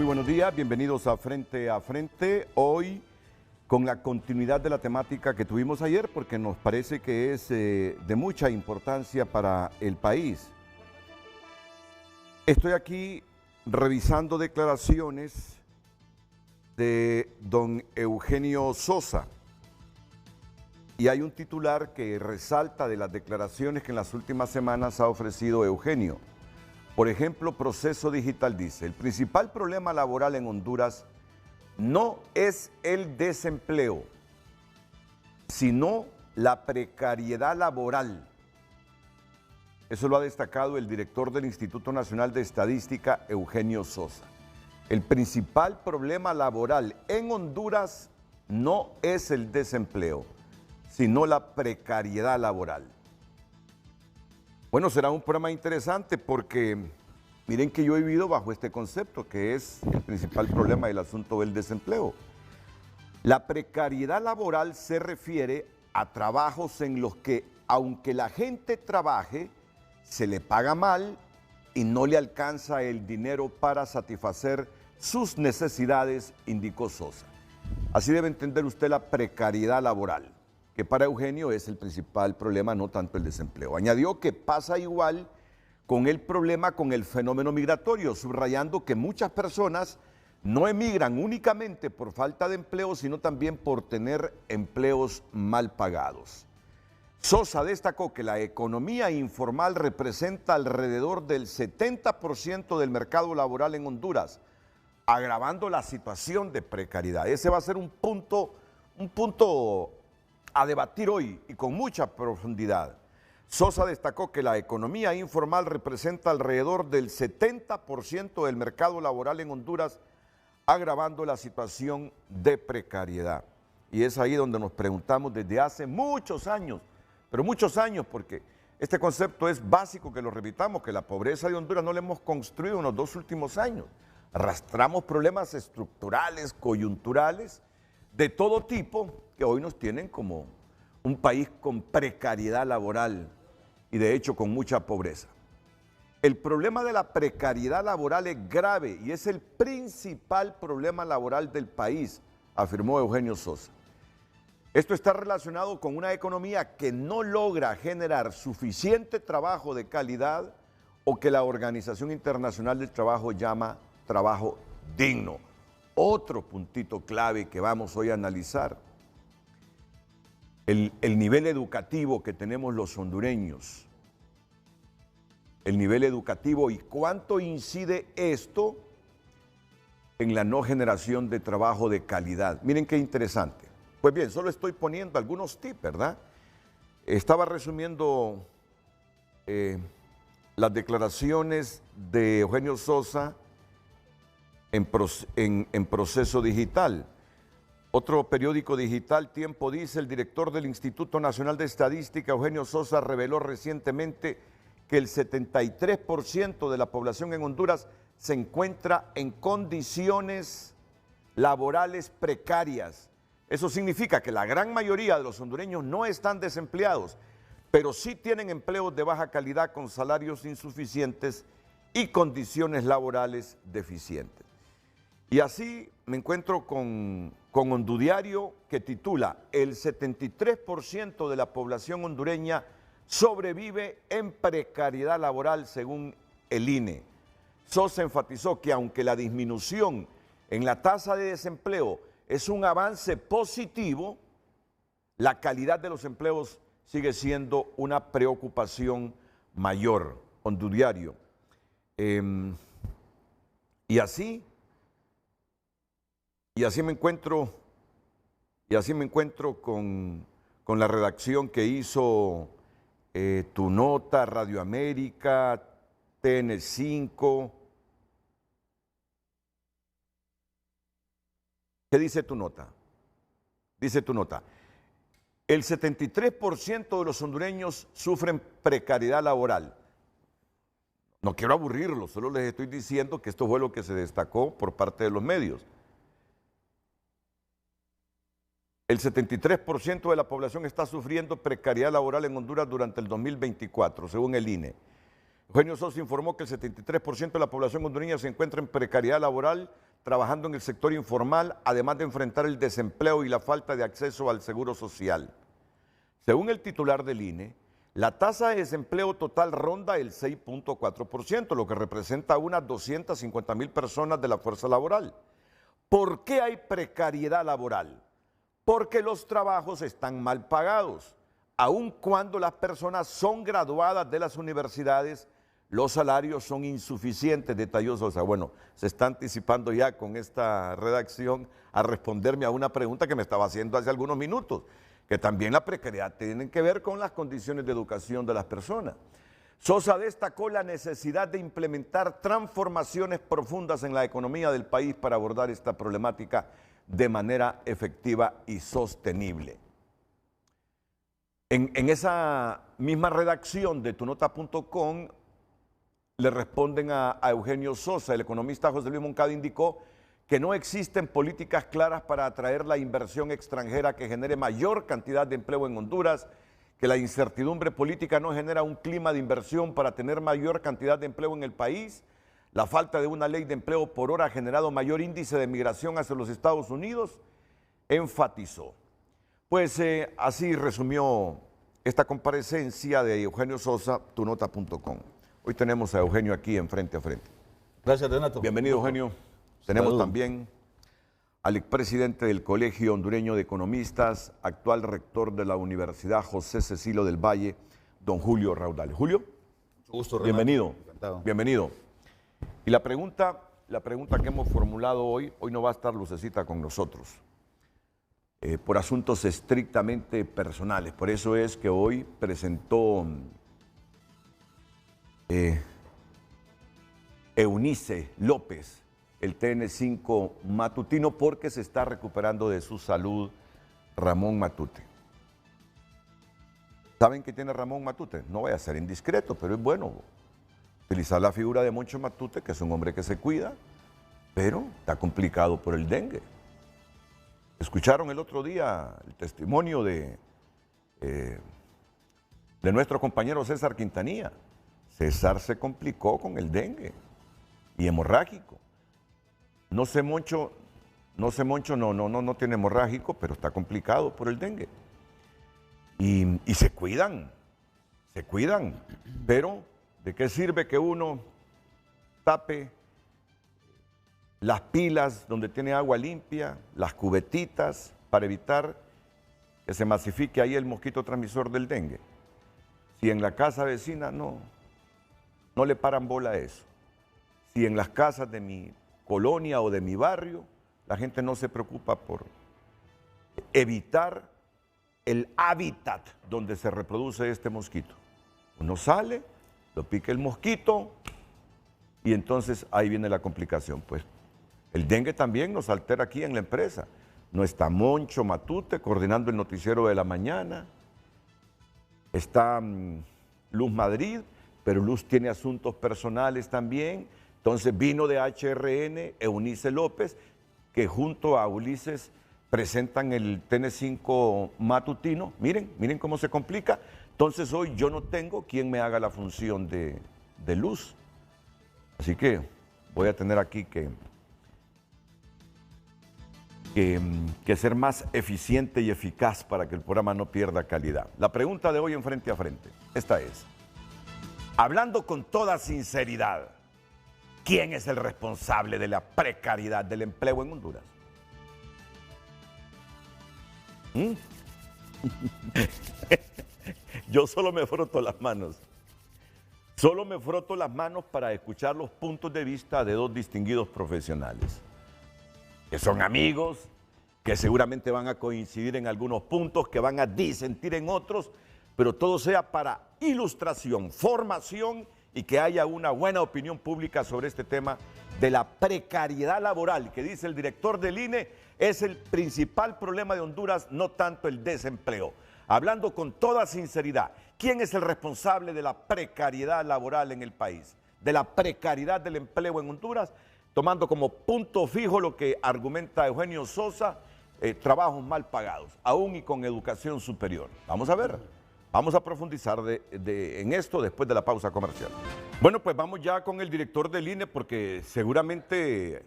buenos días, bienvenidos a Frente a Frente. Hoy con la continuidad de la temática que tuvimos ayer, porque nos parece que es de mucha importancia para el país. Estoy aquí revisando declaraciones de don Eugenio Sosa y hay un titular que resalta de las declaraciones que en las últimas semanas ha ofrecido Eugenio. Por ejemplo, Proceso Digital dice: el principal problema laboral en Honduras no es el desempleo, sino la precariedad laboral. Eso lo ha destacado el director del Instituto Nacional de Estadística, Eugenio Sosa. El principal problema laboral en Honduras no es el desempleo, sino la precariedad laboral. Bueno, será un programa interesante porque miren que yo he vivido bajo este concepto, que es el principal problema del asunto del desempleo. La precariedad laboral se refiere a trabajos en los que, aunque la gente trabaje, se le paga mal y no le alcanza el dinero para satisfacer sus necesidades, indicó Sosa. Así debe entender usted la precariedad laboral, que para Eugenio es el principal problema, no tanto el desempleo. Añadió que pasa igual con el problema con el fenómeno migratorio, subrayando que muchas personas no emigran únicamente por falta de empleo, sino también por tener empleos mal pagados. Sosa destacó que la economía informal representa alrededor del 70% del mercado laboral en Honduras, agravando la situación de precariedad. Ese va a ser un punto a debatir hoy y con mucha profundidad. Sosa destacó que la economía informal representa alrededor del 70% del mercado laboral en Honduras, agravando la situación de precariedad. Y es ahí donde nos preguntamos desde hace muchos años, pero muchos años, porque este concepto es básico que lo repitamos, que la pobreza de Honduras no la hemos construido en los 2 últimos años. Arrastramos problemas estructurales, coyunturales, de todo tipo, que hoy nos tienen como un país con precariedad laboral y de hecho con mucha pobreza. El problema de la precariedad laboral es grave y es el principal problema laboral del país, afirmó Eugenio Sosa. Esto está relacionado con una economía que no logra generar suficiente trabajo de calidad o que la Organización Internacional del Trabajo llama trabajo digno. Otro puntito clave que vamos hoy a analizar. El nivel educativo que tenemos los hondureños, el nivel educativo y cuánto incide esto en la no generación de trabajo de calidad. Miren qué interesante. Pues bien, solo estoy poniendo algunos tips, ¿verdad? Estaba resumiendo las declaraciones de Eugenio Sosa en Proceso Digital. Otro periódico digital, Tiempo, dice: el director del Instituto Nacional de Estadística, Eugenio Sosa, reveló recientemente que el 73% de la población en Honduras se encuentra en condiciones laborales precarias. Eso significa que la gran mayoría de los hondureños no están desempleados, pero sí tienen empleos de baja calidad con salarios insuficientes y condiciones laborales deficientes. Y así me encuentro con Hondudiario, que titula: el 73% de la población hondureña sobrevive en precariedad laboral según el INE. Sosa enfatizó que aunque la disminución en la tasa de desempleo es un avance positivo, la calidad de los empleos sigue siendo una preocupación mayor. Hondudiario. Y así me encuentro con la redacción que hizo Tu Nota, Radio América, TN5. ¿Qué dice Tu Nota? Dice Tu Nota: el 73% de los hondureños sufren precariedad laboral. No quiero aburrirlos, solo les estoy diciendo que esto fue lo que se destacó por parte de los medios. El 73% de la población está sufriendo precariedad laboral en Honduras durante el 2024, según el INE. Eugenio Sosa informó que el 73% de la población hondureña se encuentra en precariedad laboral trabajando en el sector informal, además de enfrentar el desempleo y la falta de acceso al seguro social. Según el titular del INE, la tasa de desempleo total ronda el 6.4%, lo que representa unas 250,000 personas de la fuerza laboral. ¿Por qué hay precariedad laboral? Porque los trabajos están mal pagados. Aun cuando las personas son graduadas de las universidades, los salarios son insuficientes, detalló Sosa. Bueno, se está anticipando ya con esta redacción a responderme a una pregunta que me estaba haciendo hace algunos minutos, que también la precariedad tiene que ver con las condiciones de educación de las personas. Sosa destacó la necesidad de implementar transformaciones profundas en la economía del país para abordar esta problemática de manera efectiva y sostenible. En esa misma redacción de tunota.com le responden a Eugenio Sosa. El economista José Luis Moncada indicó que no existen políticas claras para atraer la inversión extranjera que genere mayor cantidad de empleo en Honduras, que la incertidumbre política no genera un clima de inversión para tener mayor cantidad de empleo en el país, la falta de una ley de empleo por hora ha generado mayor índice de migración hacia los Estados Unidos, enfatizó. Pues así resumió esta comparecencia de Eugenio Sosa, tunota.com. Hoy tenemos a Eugenio aquí en Frente a Frente. Gracias, Renato. Bienvenido, Eugenio. Tenemos Saludos. también al expresidente del Colegio Hondureño de Economistas, actual rector de la Universidad José Cecilio del Valle, don Julio Raudal. Julio, Mucho gusto, Renato. bienvenido. Encantado. Bienvenido. Y la pregunta que hemos formulado hoy no va a estar Lucecita con nosotros, por asuntos estrictamente personales. Por eso es que hoy presentó Eunice López el TN5 matutino, porque se está recuperando de su salud Ramón Matute. ¿Saben qué tiene Ramón Matute? No voy a ser indiscreto, pero es bueno utilizar la figura de Moncho Matute, que es un hombre que se cuida, pero está complicado por el dengue. Escucharon el otro día el testimonio de nuestro compañero César Quintanilla. César se complicó con el dengue y hemorrágico. No sé, Moncho no tiene hemorrágico, pero está complicado por el dengue. Y se cuidan, pero ¿de qué sirve que uno tape las pilas donde tiene agua limpia, las cubetitas, para evitar que se masifique ahí el mosquito transmisor del dengue? Si en la casa vecina no le paran bola a eso. Si en las casas de mi colonia o de mi barrio la gente no se preocupa por evitar el hábitat donde se reproduce este mosquito. Uno sale, lo pica el mosquito y entonces ahí viene la complicación. Pues el dengue también nos altera aquí en la empresa. No está Moncho Matute coordinando el noticiero de la mañana. Está Luz Madrid, pero Luz tiene asuntos personales también. Entonces vino de HRN Eunice López, que junto a Ulises presentan el TN5 matutino. Miren cómo se complica. Entonces hoy yo no tengo quien me haga la función de Luz. Así que voy a tener aquí que ser más eficiente y eficaz para que el programa no pierda calidad. La pregunta de hoy en Frente a Frente, esta es: hablando con toda sinceridad, ¿quién es el responsable de la precariedad del empleo en Honduras? Yo solo me froto las manos. Solo me froto las manos para escuchar los puntos de vista de dos distinguidos profesionales, que son amigos, que seguramente van a coincidir en algunos puntos, que van a disentir en otros, pero todo sea para ilustración, formación y que haya una buena opinión pública sobre este tema de la precariedad laboral, que dice el director del INE es el principal problema de Honduras, no tanto el desempleo. Hablando con toda sinceridad, ¿quién es el responsable de la precariedad laboral en el país? De la precariedad del empleo en Honduras, tomando como punto fijo lo que argumenta Eugenio Sosa, trabajos mal pagados, aún y con educación superior. Vamos a ver, vamos a profundizar en esto después de la pausa comercial. Bueno, pues vamos ya con el director del INE, porque seguramente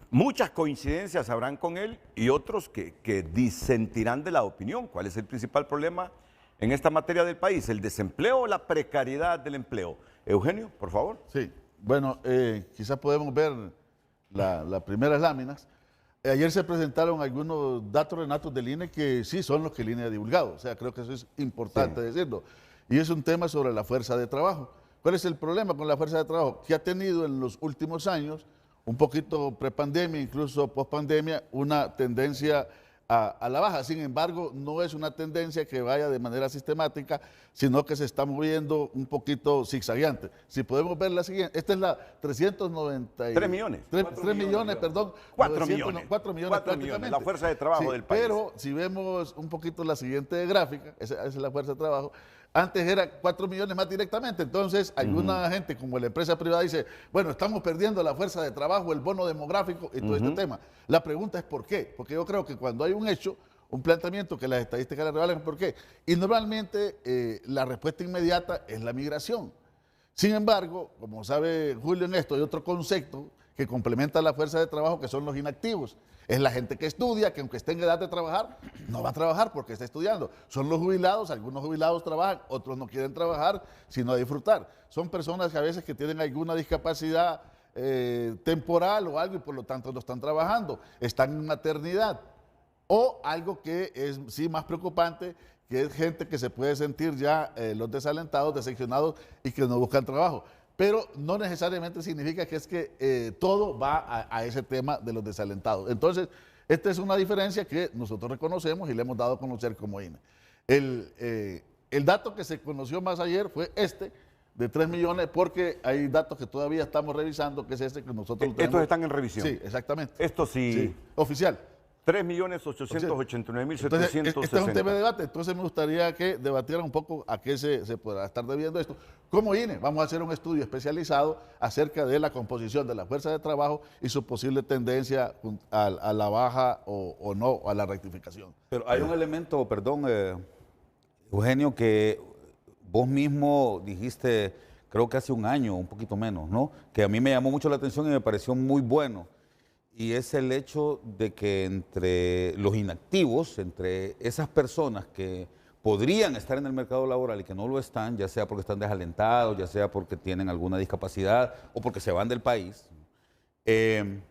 Muchas coincidencias habrán con él y otros que disentirán de la opinión. ¿Cuál es el principal problema en esta materia del país? ¿El desempleo o la precariedad del empleo? Eugenio, por favor. Sí, bueno, quizás podemos ver las primeras láminas. Ayer se presentaron algunos datos, Renato, del INE que sí son los que el INE ha divulgado. O sea, creo que eso es importante decirlo. Y es un tema sobre la fuerza de trabajo. ¿Cuál es el problema con la fuerza de trabajo? Que ha tenido en los últimos años, un poquito prepandemia, incluso pospandemia, una tendencia a la baja. Sin embargo, no es una tendencia que vaya de manera sistemática, sino que se está moviendo un poquito zigzagueante. Si podemos ver la siguiente, esta es la 390... 3 millones. 3 millones, perdón. 4 millones. 4 millones 4 prácticamente. millones, la fuerza de trabajo del país. Pero si vemos un poquito la siguiente gráfica, esa es la fuerza de trabajo, antes era 4 millones más directamente, entonces alguna gente como la empresa privada dice, bueno, estamos perdiendo la fuerza de trabajo, el bono demográfico y todo este tema. La pregunta es ¿por qué? Porque yo creo que cuando hay un hecho, un planteamiento que las estadísticas le revelan, ¿por qué? Y normalmente la respuesta inmediata es la migración. Sin embargo, como sabe Julio en esto, hay otro concepto que complementa la fuerza de trabajo, que son los inactivos. Es la gente que estudia, que aunque esté en edad de trabajar, no va a trabajar porque está estudiando. Son los jubilados, algunos jubilados trabajan, otros no quieren trabajar, sino a disfrutar. Son personas que a veces que tienen alguna discapacidad temporal o algo y por lo tanto no están trabajando, están en maternidad. O algo que es sí más preocupante, que es gente que se puede sentir ya los desalentados, decepcionados y que no buscan trabajo. Pero no necesariamente significa que es que todo va a ese tema de los desalentados. Entonces, esta es una diferencia que nosotros reconocemos y le hemos dado a conocer como INE. El dato que se conoció más ayer fue este, de 3 millones, porque hay datos que todavía estamos revisando, que es este que nosotros tenemos. Estos están en revisión. Sí, exactamente. Esto sí. Oficial. 3.889.760. Entonces, este es un tema de debate, entonces me gustaría que debatieran un poco a qué se podrá estar debiendo esto. Como INE, vamos a hacer un estudio especializado acerca de la composición de la fuerza de trabajo y su posible tendencia a la baja o no, a la rectificación. Pero hay un elemento, perdón, Eugenio, que vos mismo dijiste, creo que hace un año, un poquito menos, ¿no? Que a mí me llamó mucho la atención y me pareció muy bueno. Y es el hecho de que entre los inactivos, entre esas personas que podrían estar en el mercado laboral y que no lo están, ya sea porque están desalentados, ya sea porque tienen alguna discapacidad o porque se van del país, hay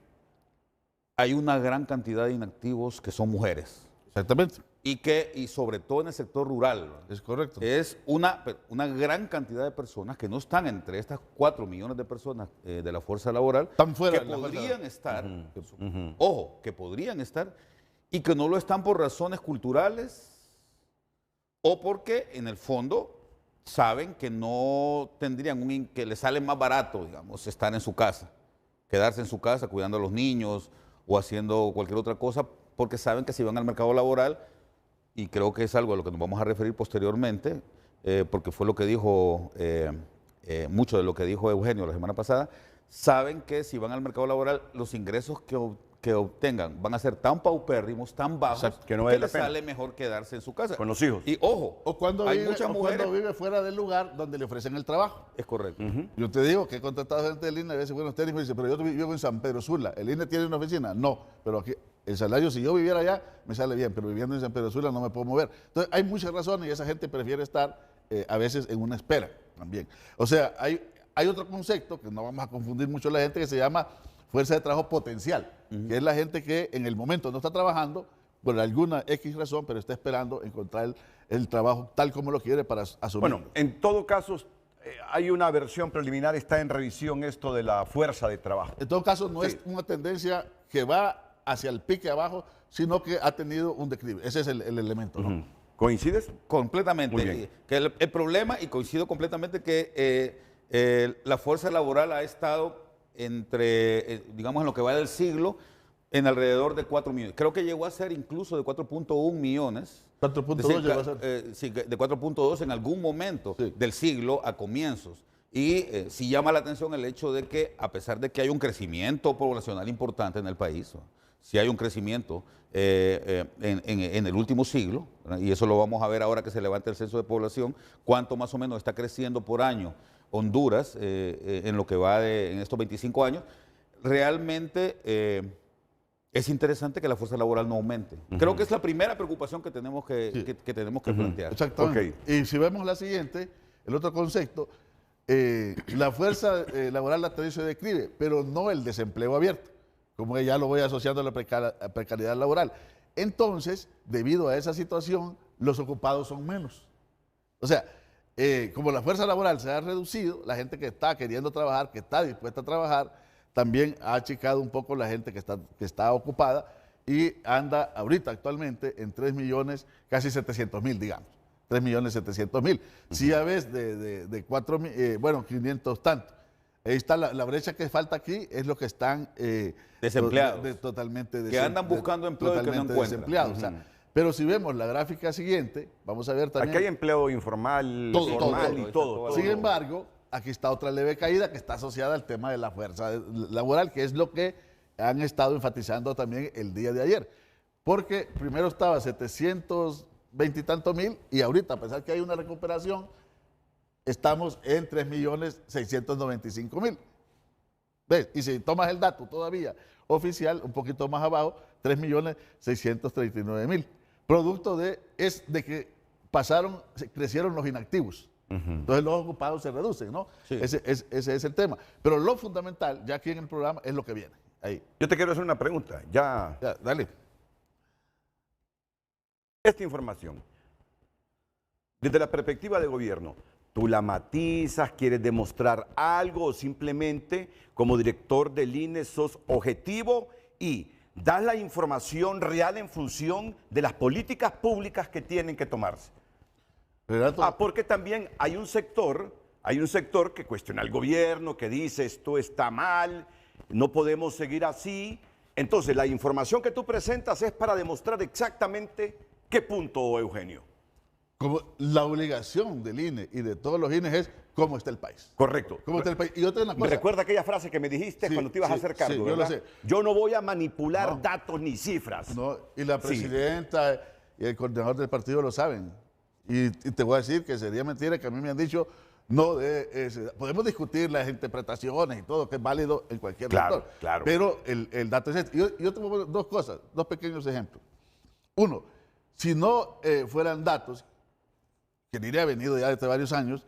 una gran cantidad de inactivos que son mujeres. Exactamente. Y sobre todo en el sector rural. Es correcto. Es una gran cantidad de personas que no están entre estas 4 millones de personas de la fuerza laboral, Están fuera que de la fuerza podrían estar, ojo, que podrían estar y que no lo están por razones culturales o porque en el fondo saben que no tendrían, que les sale más barato, digamos, estar en su casa, quedarse en su casa cuidando a los niños o haciendo cualquier otra cosa, porque saben que si van al mercado laboral, y creo que es algo a lo que nos vamos a referir posteriormente, porque fue lo que dijo, mucho de lo que dijo Eugenio la semana pasada, saben que si van al mercado laboral, los ingresos que obtengan van a ser tan paupérrimos, tan bajos, que no vale la les pena. sale mejor quedarse en su casa. Con los hijos. Y ojo, O cuando hay vive, muchas o mujeres... cuando vive fuera del lugar donde le ofrecen el trabajo. Es correcto. Yo te digo que he contratado gente del INE, a veces, bueno, usted me dice, pero yo vivo en San Pedro Sula, ¿el INE tiene una oficina? No, pero aquí el salario, si yo viviera allá, me sale bien, pero viviendo en San Pedro Sula no me puedo mover. Entonces, hay muchas razones y esa gente prefiere estar a veces en una espera también. O sea, hay otro concepto, que no vamos a confundir mucho a la gente, que se llama fuerza de trabajo potencial, que es la gente que en el momento no está trabajando por alguna X razón, pero está esperando encontrar el trabajo tal como lo quiere para asumir. Bueno, en todo caso, hay una versión preliminar, está en revisión esto de la fuerza de trabajo. En todo caso, no es una tendencia que va hacia el pique abajo, sino que ha tenido un declive. Ese es el elemento, ¿no? ¿Coincides? Completamente. Muy bien. Que el problema, y coincido completamente, que la fuerza laboral ha estado entre, digamos, en lo que va del siglo, en alrededor de 4 millones. Creo que llegó a ser incluso de 4.1 millones. 4.2 llegó a ser. Sí, de 4.2 en algún momento del siglo a comienzos. Y sí llama la atención el hecho de que, a pesar de que hay un crecimiento poblacional importante en el país, sí hay un crecimiento en el último siglo, ¿verdad? Y eso lo vamos a ver ahora que se levante el censo de población, cuánto más o menos está creciendo por año Honduras en lo que va en estos 25 años. Realmente es interesante que la fuerza laboral no aumente. Creo que es la primera preocupación que tenemos que tenemos que plantear. Exactamente. Y si vemos la siguiente, el otro concepto, la fuerza laboral la tendencia se describe, pero no el desempleo abierto, como ya lo voy asociando a la precariedad laboral. Entonces, debido a esa situación, los ocupados son menos. O sea, como la fuerza laboral se ha reducido, la gente que está queriendo trabajar, que está dispuesta a trabajar, también ha achicado un poco la gente que está ocupada y anda ahorita actualmente en 3 millones, casi 700 mil, digamos. 3 millones 700 mil. Si ya ves de 4, 500 tanto. Ahí está la brecha que falta aquí, es lo que están desempleados. Totalmente que andan buscando empleo y que no encuentran. Desempleados. O sea, pero si vemos la gráfica siguiente, vamos a ver también. Aquí hay empleo informal, formal y todo. Sin embargo, aquí está otra leve caída que está asociada al tema de la fuerza laboral, que es lo que han estado enfatizando también el día de ayer. Porque primero estaba 720 y tantos mil y ahorita, a pesar que hay una recuperación, estamos en 3.695.000. ¿Ves? Y si tomas el dato todavía oficial, un poquito más abajo, 3.639.000. Producto de que crecieron los inactivos. Entonces los ocupados se reducen, ¿no? Sí. Ese es el tema. Pero lo fundamental, ya aquí en el programa, es lo que viene. Ahí. Yo te quiero hacer una pregunta. Ya, dale. Esta información, desde la perspectiva de gobierno, ¿tú la matizas, quieres demostrar algo o simplemente como director del INE sos objetivo y das la información real en función de las políticas públicas que tienen que tomarse? Porque también hay un sector que cuestiona al gobierno, que dice esto está mal, no podemos seguir así. Entonces, la información que tú presentas es para demostrar exactamente qué punto, Eugenio. Como la obligación del INE y de todos los INES es cómo está el país. Correcto. ¿Cómo está el país? Y yo tengo una cosa. Me recuerda aquella frase que me dijiste cuando te ibas a hacer cargo, ¿verdad? Yo lo sé. Yo no voy a manipular datos ni cifras. No, y la presidenta y el coordinador del partido lo saben. Y te voy a decir que sería mentira que a mí me han dicho, podemos discutir las interpretaciones y todo, que es válido en cualquier sector. Claro. Pero el dato es este. Yo te voy a poner dos cosas, dos pequeños ejemplos. Uno, si no fueran datos, que diría venido ya desde varios años,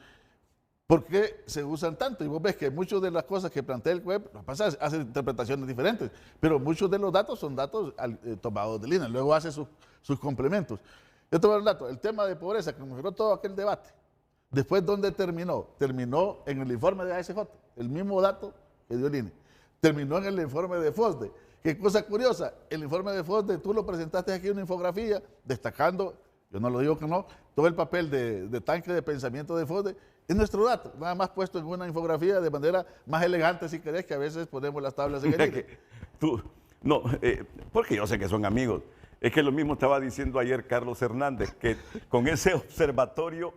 ¿por qué se usan tanto? Y vos ves que muchas de las cosas que plantea el web, hacen interpretaciones diferentes, pero muchos de los datos son datos tomados de INE, luego hace sus complementos. Yo te voy a dar un dato, el tema de pobreza, que mejoró todo aquel debate. Después, ¿dónde terminó? Terminó en el informe de ASJ, el mismo dato que dio el INE. Terminó en el informe de FOSDE. Qué cosa curiosa, el informe de FOSDE, tú lo presentaste aquí en una infografía, destacando, yo no lo digo que no, todo el papel de tanque de pensamiento de FOSDE, es nuestro dato, nada más puesto en una infografía de manera más elegante, si querés, que a veces ponemos las tablas en el INE. Porque yo sé que son amigos. Es que lo mismo estaba diciendo ayer Carlos Hernández, que con ese observatorio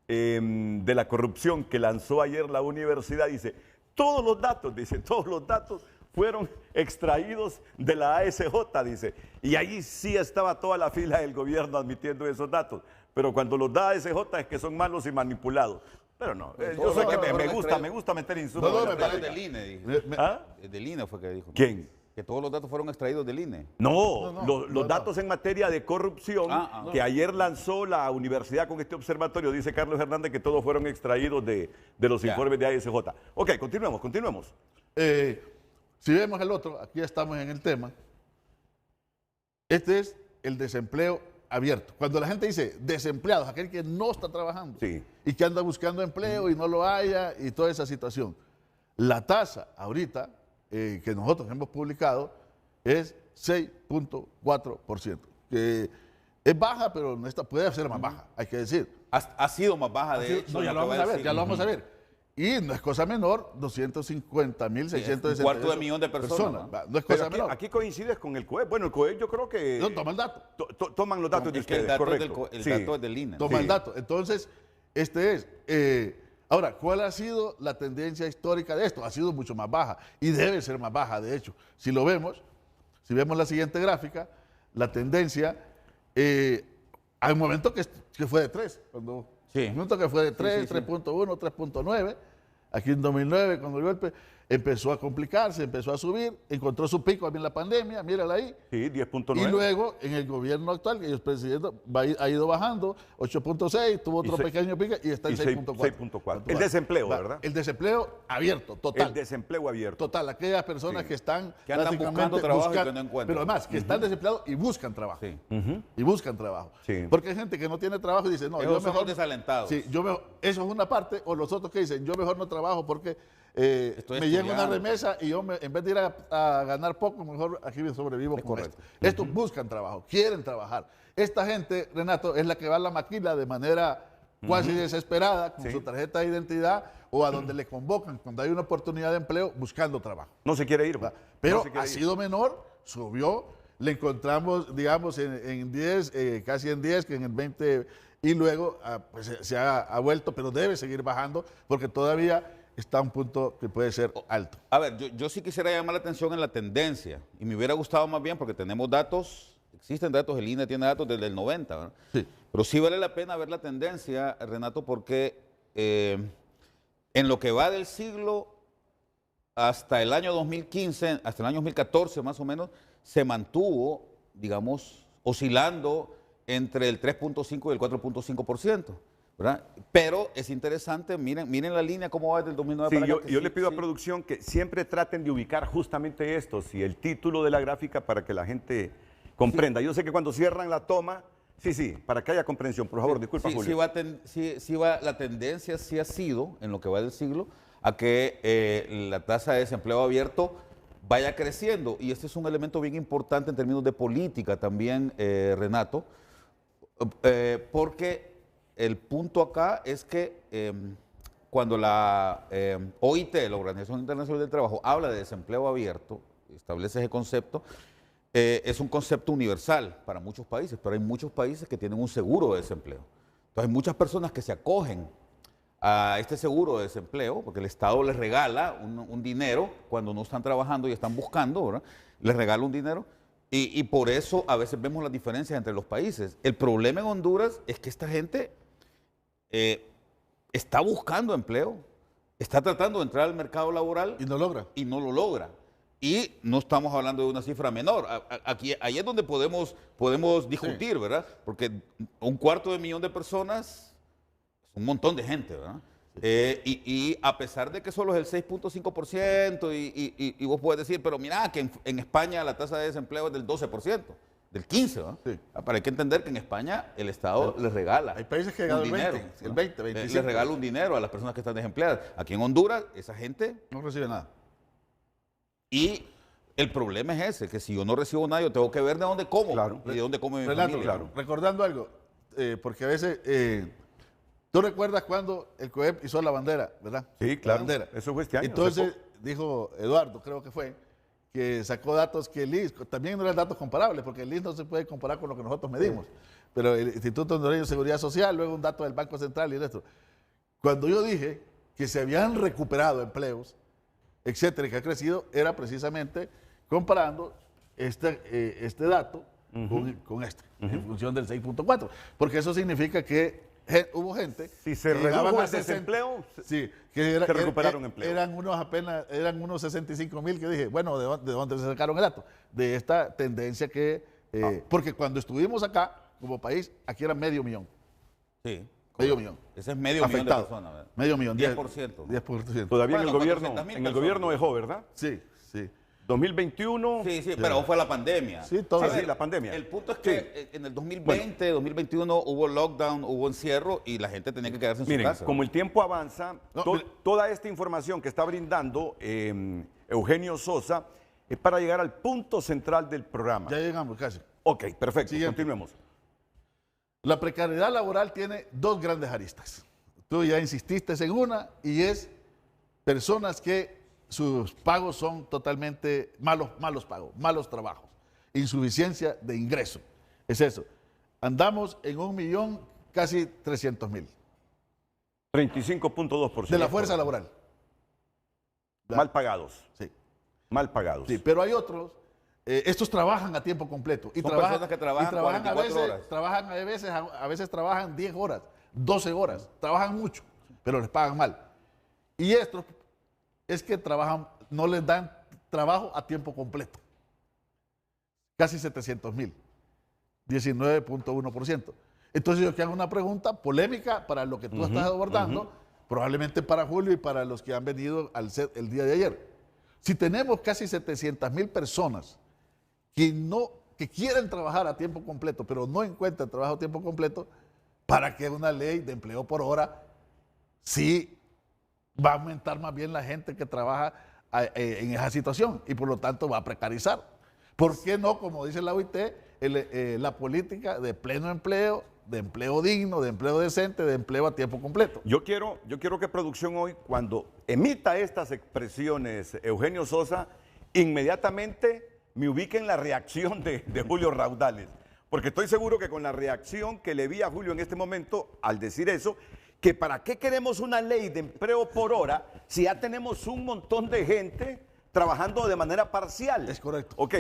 de la corrupción que lanzó ayer la universidad, dice, todos los datos fueron extraídos de la ASJ, dice, y ahí sí estaba toda la fila del gobierno admitiendo esos datos, pero cuando los da ASJ es que son malos y manipulados. Pero no, yo sé que me gusta meter insumos. Del INE, dijo. Del INE fue que dijo. ¿Quién? Que todos los datos fueron extraídos del INE. Los datos en materia de corrupción que ayer lanzó la universidad con este observatorio, dice Carlos Hernández que todos fueron extraídos de los informes de ASJ. Ok, continuemos. Si vemos el otro, aquí estamos en el tema. Este es el desempleo abierto. Cuando la gente dice desempleados, aquel que no está trabajando y que anda buscando empleo y no lo haya y toda esa situación. La tasa ahorita que nosotros hemos publicado es 6.4%, que es baja, pero puede ser más baja, hay que decir. Ha sido más baja, de hecho. No, ya lo vamos a ver. Y no es cosa menor, 250.660. Un cuarto de millón de personas. No es cosa menor. Aquí coincides con el COE. Bueno, el COE yo creo que... No, toma el dato. Toman los datos de ustedes, correcto. El dato es del INE. Toma el dato. Entonces, este es... Ahora, ¿cuál ha sido la tendencia histórica de esto? Ha sido mucho más baja y debe ser más baja, de hecho. Si vemos la siguiente gráfica, la tendencia, hay un momento que fue de 3, un momento que fue de 3, 3.1, 3.9, aquí en 2009 con el golpe, empezó a complicarse, empezó a subir, encontró su pico en la pandemia, mírala ahí. Sí, 10.9. Y luego, en el gobierno actual, que el presidente ha ido bajando, 8.6, tuvo otro pequeño pico y está en 6.4. 6.4. El desempleo, ¿verdad? El desempleo abierto, total. El desempleo abierto. Total, aquellas personas que están Que andan buscando trabajo y que no encuentran. Pero además, que están desempleados y buscan trabajo. Sí. Y buscan trabajo. Sí. Porque hay gente que no tiene trabajo y dice, no, Esos yo son mejor... los desalentados. Sí, eso es una parte, o los otros que dicen, yo mejor no trabajo porque Estoy me llega una estudiando. remesa y yo en vez de ir a ganar poco, mejor aquí sobrevivo con esto. Estos buscan trabajo, quieren trabajar. Esta gente, Renato, es la que va a la maquila de manera cuasi desesperada con su tarjeta de identidad o a donde le convocan cuando hay una oportunidad de empleo buscando trabajo. No se quiere ir. ¿Verdad? No Pero se quiere ha ir. sido menor, subió, le encontramos, digamos, en 10, casi en 10, que en el 20, y luego pues, se ha vuelto, pero debe seguir bajando porque todavía está a un punto que puede ser alto. A ver, yo sí quisiera llamar la atención en la tendencia y me hubiera gustado más bien porque tenemos datos, existen datos, el INE tiene datos desde el 90, ¿verdad? Sí. Pero sí vale la pena ver la tendencia, Renato, porque en lo que va del siglo hasta el año 2015, hasta el año 2014 más o menos, se mantuvo, digamos, oscilando entre el 3.5 y el 4.5%. ¿Verdad? Pero es interesante, miren la línea cómo va desde el 2009 Sí, para acá. yo le pido a producción que siempre traten de ubicar justamente esto, si el título de la gráfica para que la gente comprenda. Yo sé que cuando cierran la toma, sí, para que haya comprensión, por favor, disculpa, Julio. La tendencia sí ha sido, en lo que va del siglo, a que la tasa de desempleo abierto vaya creciendo. Y este es un elemento bien importante en términos de política también, Renato, porque el punto acá es que cuando la OIT, la Organización Internacional del Trabajo, habla de desempleo abierto, establece ese concepto, es un concepto universal para muchos países, pero hay muchos países que tienen un seguro de desempleo. Entonces hay muchas personas que se acogen a este seguro de desempleo, porque el Estado les regala un dinero cuando no están trabajando y están buscando, ¿verdad? Les regala un dinero. Y por eso a veces vemos las diferencias entre los países. El problema en Honduras es que esta gente está buscando empleo, está tratando de entrar al mercado laboral Y no logra. y no lo logra. Y no estamos hablando de una cifra menor. Ahí es donde podemos discutir, ¿verdad? Porque 250.000 de personas es un montón de gente, ¿verdad? Y a pesar de que solo es el 6.5%, y vos puedes decir, pero mira, que en España la tasa de desempleo es del 12%, del 15%, ¿no? Sí. Pero hay que entender que en España el Estado les regala. Hay países que un ganan el dinero, 20, el ¿no? 20, 25. Les regala un dinero a las personas que están desempleadas. Aquí en Honduras, esa gente. No recibe nada. Y el problema es ese, que si yo no recibo nada, yo tengo que ver de dónde como. Claro. Y de dónde come mi Renato, familia. claro. recordando algo, porque a veces, ¿tú recuerdas cuando el COEP hizo la bandera, verdad? Sí, claro. La bandera. Eso fue este año. Entonces, dijo Eduardo, creo que fue, que sacó datos que el IS, también no eran datos comparables, porque el IS no se puede comparar con lo que nosotros medimos. Pero el Instituto Hondureño de Seguridad Social, luego un dato del Banco Central y el resto. Cuando yo dije que se habían recuperado empleos, etcétera, y que ha crecido, era precisamente comparando este dato con este, en función del 6.4. Porque eso significa que hubo gente Si se que llegaban redujo a el 60, desempleo, sí, que se recuperaron empleos. eran unos 65.000 que dije, bueno, ¿de dónde se sacaron el dato? De esta tendencia que, porque cuando estuvimos acá, como país, aquí era 500.000. Sí. Medio millón. Ese es medio millón de Afectado. personas. ¿verdad? Medio millón. 10%. 10%. todavía Bueno, en el gobierno, 400.000 en el gobierno personas. dejó, ¿verdad? Sí, sí. 2021. Sí, pero fue la pandemia. Sí, todo. A Sí, ver, la pandemia. El punto es que en el 2020, 2021 hubo lockdown, hubo encierro y la gente tenía que quedarse en Miren, su casa. como el tiempo avanza, No, mire. toda esta información que está brindando Eugenio Sosa es para llegar al punto central del programa. Ya llegamos casi. Ok, perfecto, Siguiente. continuemos. La precariedad laboral tiene dos grandes aristas. Tú ya insististe en una y es personas que sus pagos son totalmente malos pagos, malos trabajos, insuficiencia de ingreso. Es eso. Andamos en 1.000.000, casi 300.000 35.2%. de la fuerza laboral. Mal pagados, Sí, mal pagados. sí, pero hay otros. Estos trabajan a tiempo completo y Son trabajan, personas que trabajan 44 horas. a veces trabajan 10 horas, 12 horas, trabajan mucho, pero les pagan mal. Y estos es que trabajan no les dan trabajo a tiempo completo. Casi 700,000, 19.1%. Entonces yo que hago una pregunta polémica para lo que tú estás abordando, probablemente para Julio y para los que han venido al set el día de ayer. Si tenemos casi 700,000 personas que quieren trabajar a tiempo completo, pero no encuentran trabajo a tiempo completo, ¿para qué una ley de empleo por hora si va a aumentar más bien la gente que trabaja en esa situación y por lo tanto va a precarizar? ¿Por qué no, como dice la OIT, la política de pleno empleo, de empleo digno, de empleo decente, de empleo a tiempo completo? Yo quiero que producción hoy, cuando emita estas expresiones, Eugenio Sosa, inmediatamente me ubique en la reacción de Julio Raudales. Porque estoy seguro que con la reacción que le vi a Julio en este momento al decir eso, que para qué queremos una ley de empleo por hora si ya tenemos un montón de gente trabajando de manera parcial. Es correcto. Ok,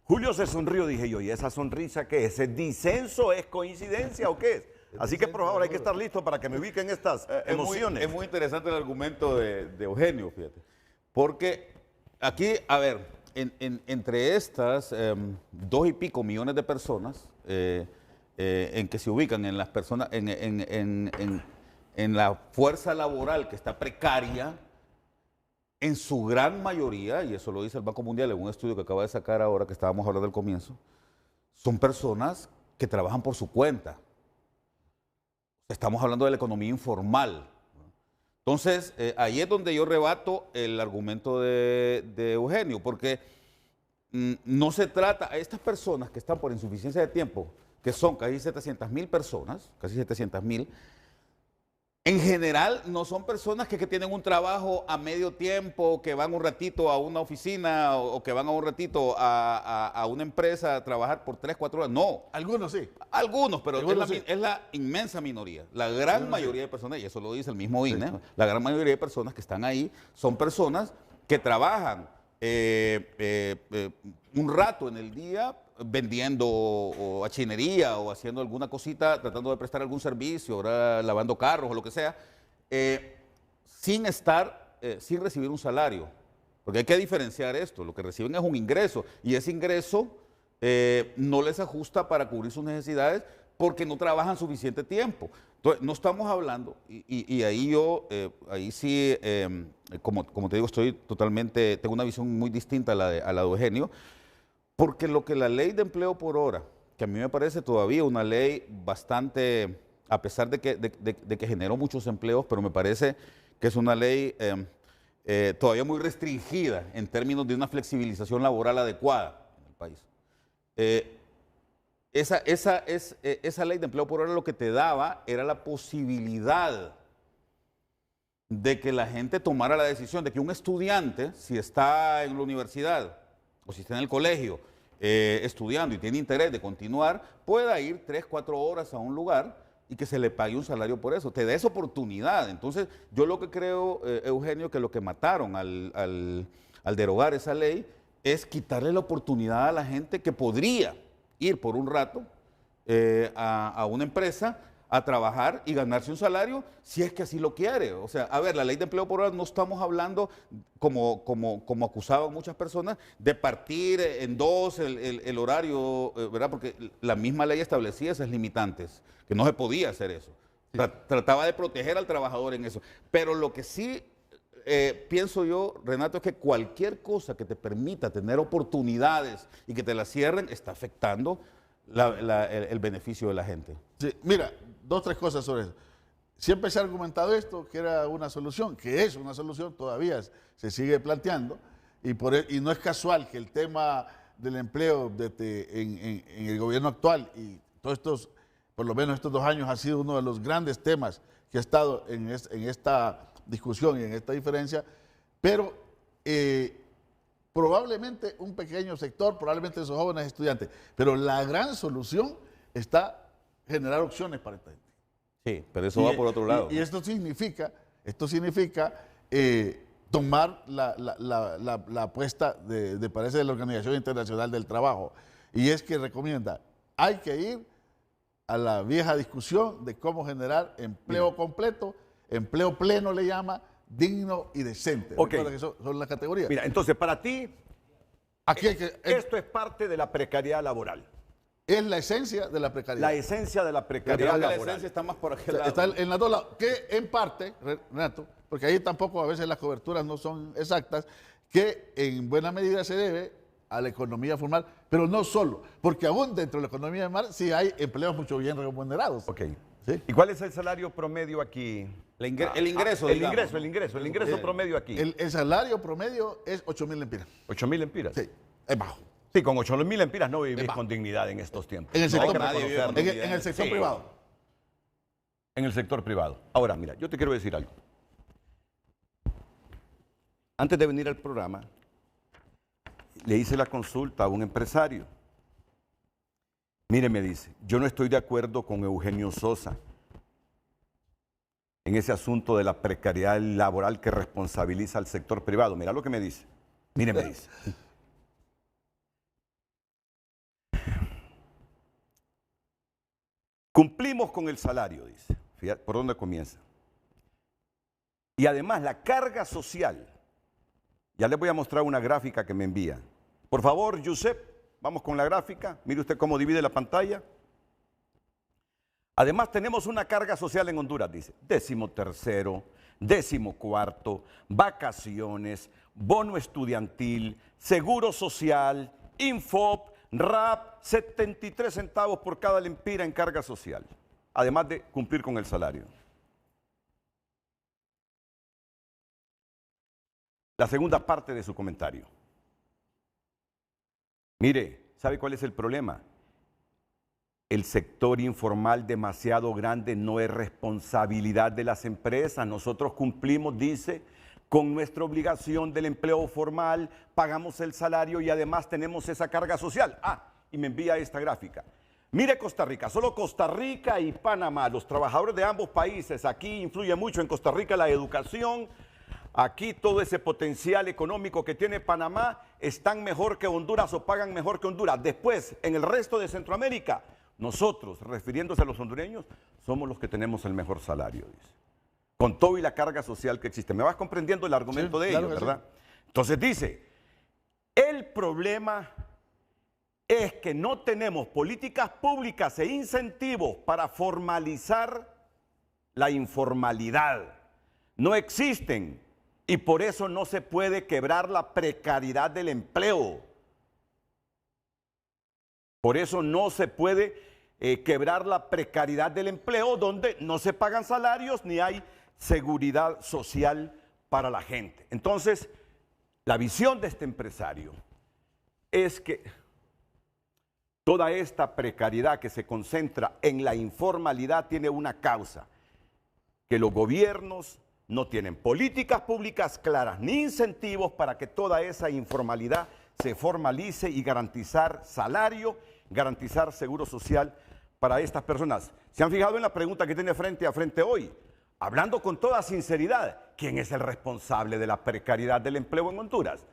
Julio se sonrió, dije yo, ¿y esa sonrisa qué es? ¿Es disenso? ¿Es coincidencia o qué es? Así que por favor hay que estar listo para que me ubiquen estas emociones. Es muy interesante el argumento de Eugenio, fíjate. Porque aquí, a ver, entre estas 2 y pico millones de personas en que se ubican en las personas, en la fuerza laboral que está precaria, en su gran mayoría, y eso lo dice el Banco Mundial en un estudio que acaba de sacar ahora, que estábamos hablando al comienzo, son personas que trabajan por su cuenta. Estamos hablando de la economía informal. Entonces, ahí es donde yo rebato el argumento de Eugenio, porque no se trata, a estas personas que están por insuficiencia de tiempo, que son casi 700,000 personas, casi 700,000, en general no son personas que tienen un trabajo a medio tiempo, que van un ratito a una oficina o que van a un ratito a una empresa a trabajar por 3, 4 horas. No. Algunos sí. Algunos, pero Algunos es la inmensa minoría. La gran mayoría de personas, y eso lo dice el mismo INE, la gran mayoría de personas que están ahí son personas que trabajan un rato en el día vendiendo o achinería o haciendo alguna cosita, tratando de prestar algún servicio, ahora lavando carros o lo que sea, sin recibir un salario. Porque hay que diferenciar esto, lo que reciben es un ingreso y ese ingreso no les ajusta para cubrir sus necesidades porque no trabajan suficiente tiempo. Entonces, no estamos hablando, y ahí yo, ahí sí, como te digo, tengo una visión muy distinta a la de Eugenio, porque lo que la ley de empleo por hora, que a mí me parece todavía una ley bastante, a pesar de que generó muchos empleos, pero me parece que es una ley todavía muy restringida en términos de una flexibilización laboral adecuada en el país. Esa ley de empleo por hora lo que te daba era la posibilidad de que la gente tomara la decisión de que un estudiante, si está en la universidad o si está en el colegio estudiando y tiene interés de continuar, pueda ir 3, 4 horas a un lugar y que se le pague un salario por eso. Te da esa oportunidad. Entonces, yo lo que creo, Eugenio, que lo que mataron al derogar esa ley es quitarle la oportunidad a la gente que podría ir por un rato a una empresa a trabajar y ganarse un salario si es que así lo quiere. O sea, a ver, la ley de empleo por hora no estamos hablando, como acusaban muchas personas, de partir en 2 el horario, ¿verdad? Porque la misma ley establecía esas limitantes, que no se podía hacer eso. Trataba de proteger al trabajador en eso. Pero lo que sí pienso yo, Renato, es que cualquier cosa que te permita tener oportunidades y que te las cierren está afectando el beneficio de la gente. Sí, mira, 2, 3 cosas sobre eso. Siempre se ha argumentado esto, que era una solución, que es una solución, todavía se sigue planteando, y no es casual que el tema del empleo en el gobierno actual y todos estos, por lo menos estos 2 años, ha sido uno de los grandes temas que ha estado en esta discusión y en esta diferencia, pero probablemente un pequeño sector, probablemente esos jóvenes estudiantes, pero la gran solución está generar opciones para esta gente. Sí, pero eso va por otro lado. Y esto significa tomar la apuesta parece de la Organización Internacional del Trabajo, y es que recomienda, hay que ir a la vieja discusión de cómo generar empleo completo, empleo pleno le llama, digno y decente. Ok. Recuerda que son las categorías. Mira, entonces para ti, Aquí hay que, esto es parte de la precariedad laboral. es la esencia de la precariedad. La esencia de la Creo precariedad que la laboral. esencia está más por O aquel sea, lado. está en las dos lados, que en parte, Renato, porque ahí tampoco a veces las coberturas no son exactas, que en buena medida se debe a la economía formal, pero no solo, porque aún dentro de la economía formal sí hay empleos mucho bien remunerados. Ok. ¿Sí? ¿Y cuál es el salario promedio aquí? El ingreso, El digamos, ingreso, ¿no? el ingreso promedio aquí. El salario promedio es 8.000 lempiras. 8.000 empiras. Sí, es bajo. Sí, con 8.000 empiras no vivís Es bajo. con dignidad en estos tiempos. En el No hay sector, que nadie vive con reconocerlo. en el sector Sí. privado. En el sector privado. Ahora, mira, yo te quiero decir algo. Antes de venir al programa, le hice la consulta a un empresario. Mire, me dice, yo no estoy de acuerdo con Eugenio Sosa en ese asunto de la precariedad laboral que responsabiliza al sector privado. Mira lo que me dice. Mire, me dice. Cumplimos con el salario, dice. Fíjate, ¿por dónde comienza? Y además la carga social. Ya les voy a mostrar una gráfica que me envía. Por favor, Josep, vamos con la gráfica. Mire usted cómo divide la pantalla. Además tenemos una carga social en Honduras, dice. 13º, 14º, vacaciones, bono estudiantil, seguro social, Infop, RAP, 73 centavos por cada lempira en carga social. Además de cumplir con el salario. La segunda parte de su comentario. Mire, ¿sabe cuál es el problema? El sector informal demasiado grande no es responsabilidad de las empresas. Nosotros cumplimos, dice, con nuestra obligación del empleo formal, pagamos el salario y además tenemos esa carga social. Ah, y me envía esta gráfica. Mire Costa Rica, solo Costa Rica y Panamá, los trabajadores de ambos países, aquí influye mucho en Costa Rica la educación. Aquí todo ese potencial económico que tiene Panamá están mejor que Honduras o pagan mejor que Honduras. Después, en el resto de Centroamérica, nosotros, refiriéndose a los hondureños, somos los que tenemos el mejor salario, dice. Con todo y la carga social que existe. ¿Me vas comprendiendo el argumento de claro ellos, que verdad? Entonces dice, el problema es que no tenemos políticas públicas e incentivos para formalizar la informalidad. No existen. Y por eso no se puede quebrar la precariedad del empleo. Por eso no se puede quebrar la precariedad del empleo donde no se pagan salarios ni hay seguridad social para la gente. Entonces, la visión de este empresario es que toda esta precariedad que se concentra en la informalidad tiene una causa, que los gobiernos no tienen políticas públicas claras ni incentivos para que toda esa informalidad se formalice y garantizar salario, garantizar seguro social para estas personas. ¿Se han fijado en la pregunta que tiene frente a frente hoy? Hablando con toda sinceridad, ¿quién es el responsable de la precariedad del empleo en Honduras?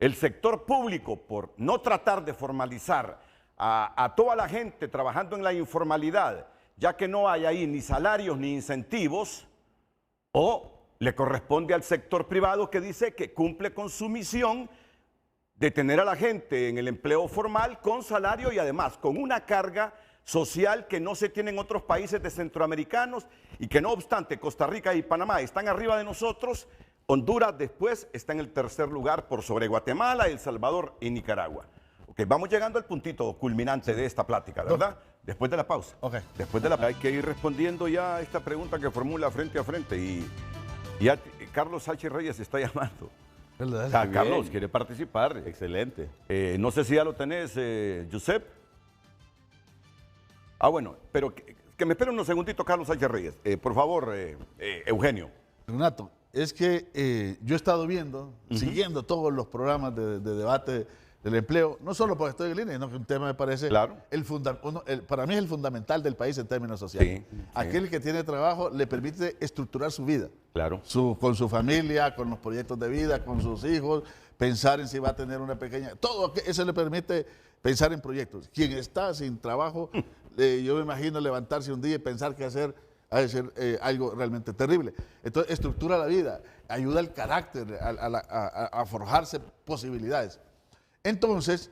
El sector público, por no tratar de formalizar a toda la gente trabajando en la informalidad, ya que no hay ahí ni salarios ni incentivos, o le corresponde al sector privado que dice que cumple con su misión de tener a la gente en el empleo formal con salario y además con una carga social que no se tiene en otros países de centroamericanos y que no obstante Costa Rica y Panamá están arriba de nosotros, Honduras después está en el tercer lugar por sobre Guatemala, El Salvador y Nicaragua. Ok, vamos llegando al puntito culminante de esta plática, ¿verdad? Después de la pausa. Ok. Después de la hay que ir respondiendo ya a esta pregunta que formula frente a frente y ya Carlos H. Reyes está llamando. ¿Verdad? Carlos bien. quiere participar. Excelente. No sé si ya lo tenés, Josep. Ah, bueno, pero que me espere unos segunditos, Carlos H. Reyes. Por favor, Eugenio. Renato, es que yo he estado viendo, siguiendo todos los programas de debate del empleo, no solo porque estoy en línea, sino que un tema me parece, Claro. para mí es el fundamental del país en términos sociales. Sí, sí. Aquel que tiene trabajo le permite estructurar su vida, Claro. con su familia, con los proyectos de vida, con sus hijos, pensar en si va a tener una pequeña, todo eso le permite pensar en proyectos. Quien está sin trabajo, yo me imagino levantarse un día y pensar qué hacer, ha de ser algo realmente terrible. Entonces, estructura la vida. ayuda al carácter, a forjarse posibilidades. Entonces,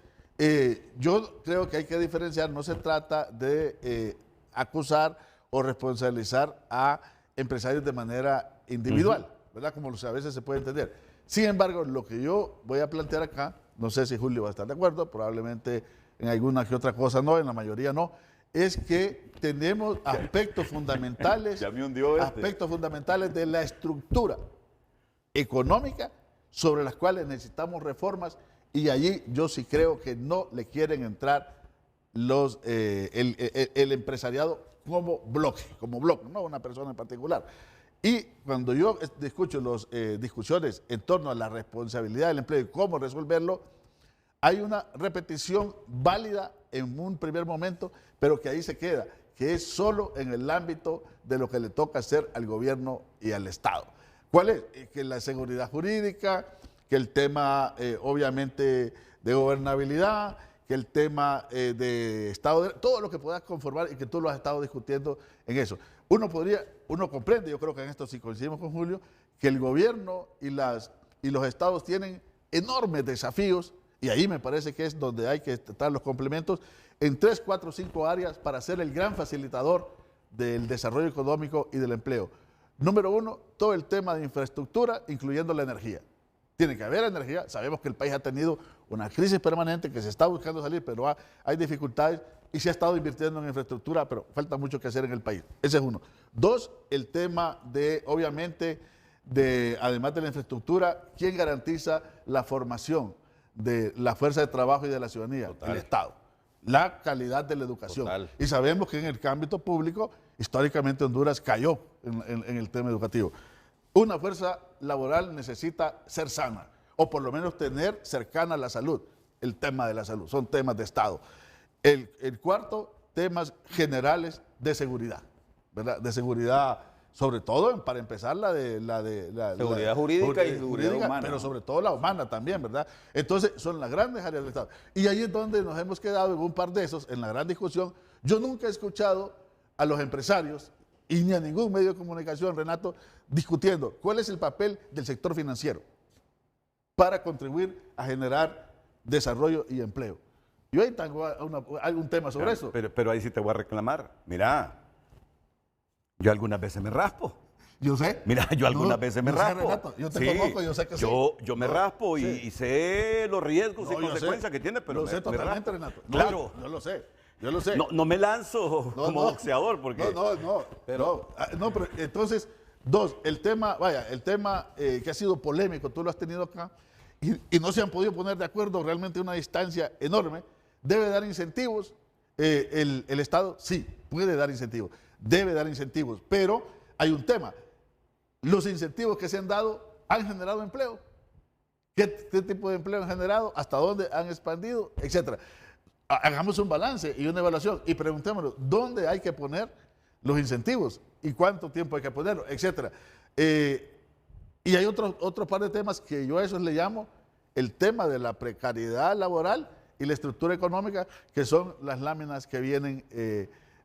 yo creo que hay que diferenciar, no se trata de acusar o responsabilizar a empresarios de manera individual, ¿verdad? Como a veces se puede entender. Sin embargo, lo que yo voy a plantear acá, no sé si Julio va a estar de acuerdo, probablemente en alguna que otra cosa no, en la mayoría no, es que tenemos aspectos fundamentales, Ya me hundió aspectos fundamentales de la estructura económica sobre las cuales necesitamos reformas, y allí yo sí creo que no le quieren entrar el empresariado como bloque, no una persona en particular. Y cuando yo escucho las discusiones en torno a la responsabilidad del empleo y cómo resolverlo, hay una repetición válida en un primer momento, pero que ahí se queda, que es solo en el ámbito de lo que le toca hacer al gobierno y al Estado. ¿Cuál es? Que la seguridad jurídica, que el tema obviamente de gobernabilidad, que el tema de Estado, todo lo que puedas conformar y que tú lo has estado discutiendo en eso. Uno comprende, yo creo que en esto sí coincidimos con Julio, que el gobierno y los estados tienen enormes desafíos, y ahí me parece que es donde hay que estar los complementos en 3, 4, 5 áreas para ser el gran facilitador del desarrollo económico y del empleo. Número 1, todo el tema de infraestructura, incluyendo la energía. Tiene que haber energía. Sabemos que el país ha tenido una crisis permanente que se está buscando salir, pero hay dificultades y se ha estado invirtiendo en infraestructura, pero falta mucho que hacer en el país. Ese es uno. 2, el tema de, obviamente, además de la infraestructura, ¿quién garantiza la formación de la fuerza de trabajo y de la ciudadanía? Total. El Estado. La calidad de la educación. Total. Y sabemos que en el ámbito público, históricamente Honduras cayó en el tema educativo. Una fuerza laboral necesita ser sana, o por lo menos tener cercana la salud, el tema de la salud, son temas de Estado. El cuarto, temas generales de seguridad, ¿verdad? De seguridad, sobre todo, para empezar, la seguridad jurídica y seguridad humana. Pero sobre todo la humana también, ¿verdad? Entonces, son las grandes áreas del Estado. Y ahí es donde nos hemos quedado en un par de esos, en la gran discusión. Yo nunca he escuchado a los empresarios y ni a ningún medio de comunicación, Renato, discutiendo cuál es el papel del sector financiero para contribuir a generar desarrollo y empleo. Yo ahí tengo algún tema sobre eso. Pero ahí sí te voy a reclamar. Mira, yo algunas veces me raspo. Yo sé. Mira, yo algunas veces me yo sé, raspo. Renato, yo te conozco, yo sé que sí. Yo me raspo y sé los riesgos y consecuencias que tiene, pero lo sé totalmente, raspo. Renato. Claro. Yo lo sé. Yo lo sé. No me lanzo como boxeador porque... Pero entonces, 2, el tema que ha sido polémico, tú lo has tenido acá, y no se han podido poner de acuerdo realmente a una distancia enorme, debe dar incentivos, el Estado sí, puede dar incentivos, debe dar incentivos, pero hay un tema, los incentivos que se han dado han generado empleo. ¿Qué tipo de empleo han generado? ¿Hasta dónde han expandido? Etcétera. Hagamos un balance y una evaluación y preguntémonos dónde hay que poner los incentivos y cuánto tiempo hay que ponerlo, etcétera. Y hay otro par de temas que yo a esos le llamo el tema de la precariedad laboral y la estructura económica, que son las láminas que vienen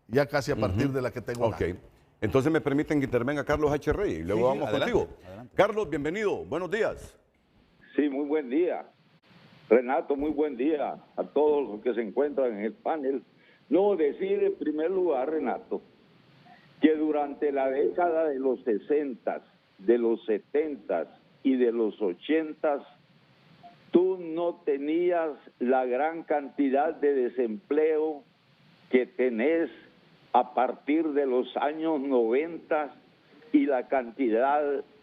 ya casi a partir de la que tengo acá. Ok. Entonces me permiten que intervenga Carlos H. Rey y luego vamos adelante, contigo. adelante. Carlos, bienvenido. Buenos días. Sí, muy buen día. Renato, muy buen día a todos los que se encuentran en el panel. No, decir en primer lugar, Renato, que durante la década de los 60, de los 70 y de los 80, tú no tenías la gran cantidad de desempleo que tenés a partir de los años 90 y la cantidad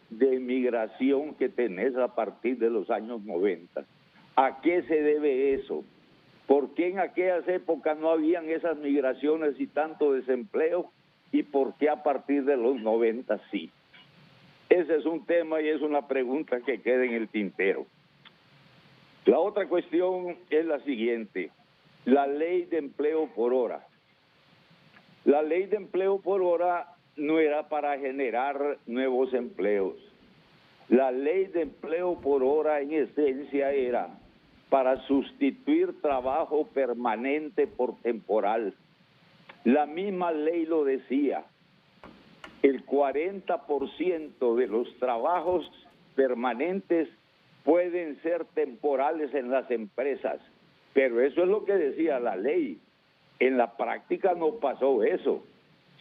de migración que tenés a partir de los años 90. ¿A qué se debe eso? ¿Por qué en aquellas épocas no habían esas migraciones y tanto desempleo? ¿Y por qué a partir de los 90 sí? Ese es un tema y es una pregunta que queda en el tintero. La otra cuestión es la siguiente. La ley de empleo por hora. La ley de empleo por hora no era para generar nuevos empleos. La ley de empleo por hora en esencia era para sustituir trabajo permanente por temporal. La misma ley lo decía. El 40% de los trabajos permanentes pueden ser temporales en las empresas, pero eso es lo que decía la ley. En la práctica no pasó eso.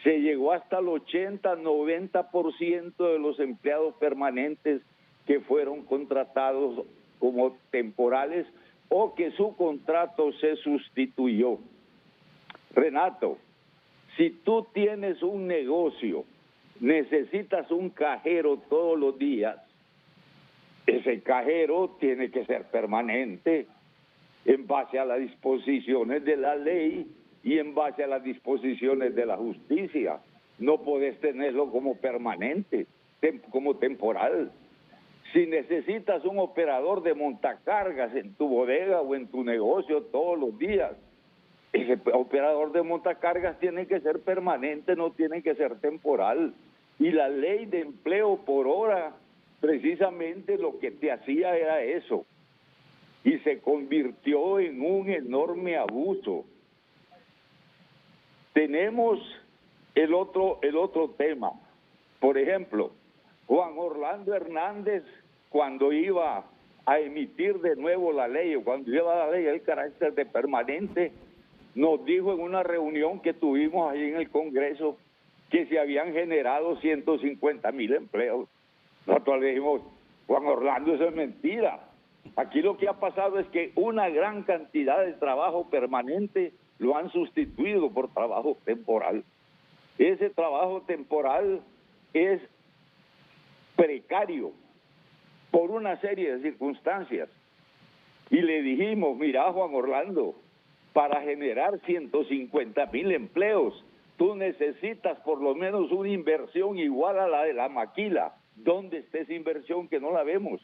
Se llegó hasta el 80-90% de los empleados permanentes que fueron contratados como temporales o que su contrato se sustituyó. Renato, si tú tienes un negocio, necesitas un cajero todos los días, ese cajero tiene que ser permanente en base a las disposiciones de la ley y en base a las disposiciones de la justicia. No podés tenerlo como permanente, como temporal. Si necesitas un operador de montacargas en tu bodega o en tu negocio todos los días, ese operador de montacargas tiene que ser permanente, no tiene que ser temporal. Y la ley de empleo por hora, precisamente lo que te hacía era eso. Y se convirtió en un enorme abuso. Tenemos el otro tema. Por ejemplo, Juan Orlando Hernández, cuando iba a emitir de nuevo la ley, o cuando iba a la ley el carácter de permanente, nos dijo en una reunión que tuvimos ahí en el Congreso que se habían generado 150,000 empleos. Nosotros le dijimos, Juan Orlando, eso es mentira. Aquí lo que ha pasado es que una gran cantidad de trabajo permanente lo han sustituido por trabajo temporal. Ese trabajo temporal es precario por una serie de circunstancias. Y le dijimos, mira, Juan Orlando, para generar 150,000 empleos, tú necesitas por lo menos una inversión igual a la de la maquila. ¿Dónde está esa inversión que no la vemos?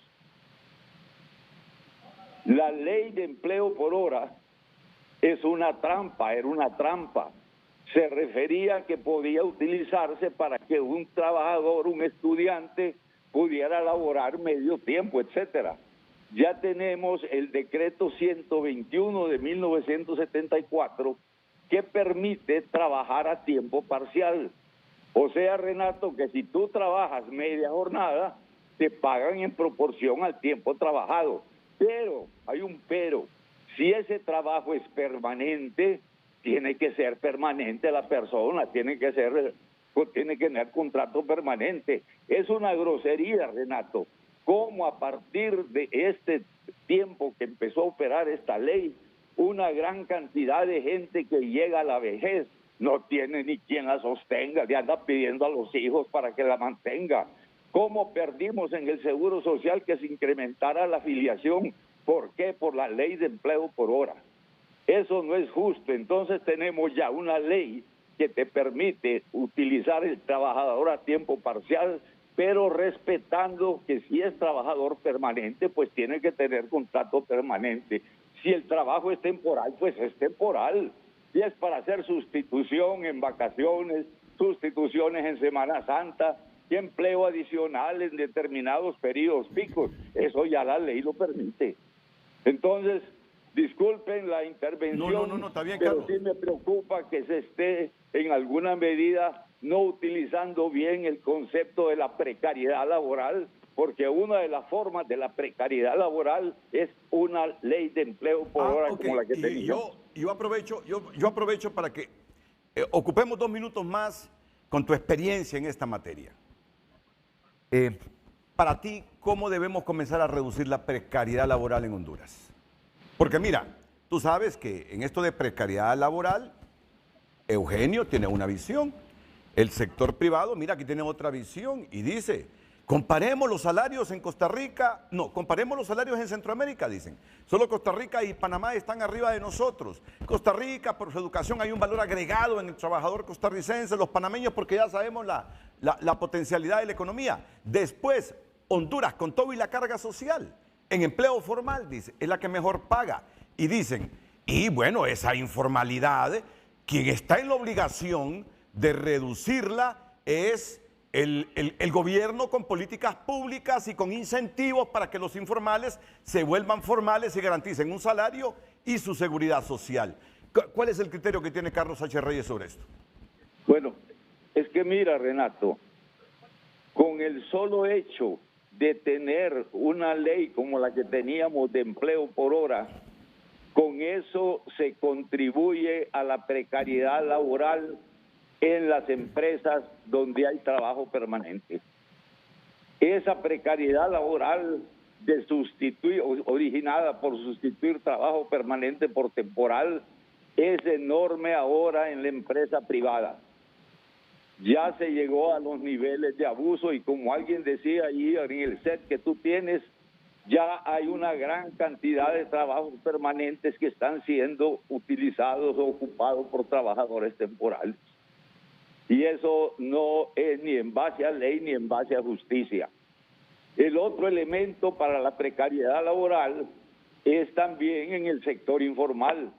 La ley de empleo por hora es una trampa, era una trampa. Se refería a que podía utilizarse para que un trabajador, un estudiante, pudiera laborar medio tiempo, etcétera. Ya tenemos el decreto 121 de 1974 que permite trabajar a tiempo parcial. O sea, Renato, que si tú trabajas media jornada, te pagan en proporción al tiempo trabajado. Pero, hay un pero, si ese trabajo es permanente, tiene que ser permanente la persona, tiene que tener contrato permanente. Es una grosería, Renato, cómo a partir de este tiempo que empezó a operar esta ley, una gran cantidad de gente que llega a la vejez no tiene ni quien la sostenga, le anda pidiendo a los hijos para que la mantenga. ¿Cómo perdimos en el Seguro Social que se incrementara la afiliación? ¿Por qué? Por la ley de empleo por hora. Eso no es justo. Entonces tenemos ya una ley que te permite utilizar el trabajador a tiempo parcial, pero respetando que si es trabajador permanente, pues tiene que tener contrato permanente. Si el trabajo es temporal, pues es temporal. Si es para hacer sustitución en vacaciones, sustituciones en Semana Santa y empleo adicional en determinados periodos picos, eso ya la ley lo permite. Entonces, disculpen la intervención, No, está bien, pero Carlos. sí me preocupa que se esté en alguna medida no utilizando bien el concepto de la precariedad laboral, porque una de las formas de la precariedad laboral es una ley de empleo por hora Ok. como la que Y teníamos. yo aprovecho para que ocupemos 2 minutos más con tu experiencia en esta materia. Para ti, ¿cómo debemos comenzar a reducir la precariedad laboral en Honduras? Porque mira, tú sabes que en esto de precariedad laboral, Eugenio tiene una visión, el sector privado, mira, aquí tiene otra visión y dice, comparemos los salarios en Costa Rica, no, comparemos los salarios en Centroamérica, dicen. Solo Costa Rica y Panamá están arriba de nosotros. Costa Rica, por su educación, hay un valor agregado en el trabajador costarricense, los panameños, porque ya sabemos la potencialidad de la economía. Después, Honduras, con todo y la carga social, en empleo formal, dice, es la que mejor paga. Y dicen, y bueno, esa informalidad, quien está en la obligación de reducirla es el gobierno con políticas públicas y con incentivos para que los informales se vuelvan formales y garanticen un salario y su seguridad social. ¿Cuál es el criterio que tiene Carlos H. Reyes sobre esto? Bueno, es que mira, Renato, con el solo hecho de tener una ley como la que teníamos de empleo por hora, con eso se contribuye a la precariedad laboral en las empresas donde hay trabajo permanente. Esa precariedad laboral de sustituir, originada por sustituir trabajo permanente por temporal, es enorme ahora en la empresa privada. Ya se llegó a los niveles de abuso y como alguien decía ahí en el set que tú tienes, ya hay una gran cantidad de trabajos permanentes que están siendo utilizados o ocupados por trabajadores temporales. Y eso no es ni en base a ley ni en base a justicia. El otro elemento para la precariedad laboral es también en el sector informal.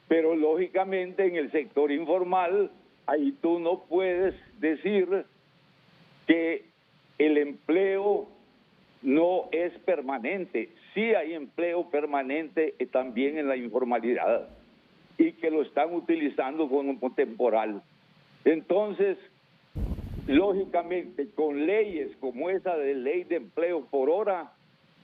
Pero lógicamente en el sector informal, ahí tú no puedes decir que el empleo no es permanente. Sí hay empleo permanente también en la informalidad y que lo están utilizando como temporal. Entonces, lógicamente, con leyes como esa de ley de empleo por hora,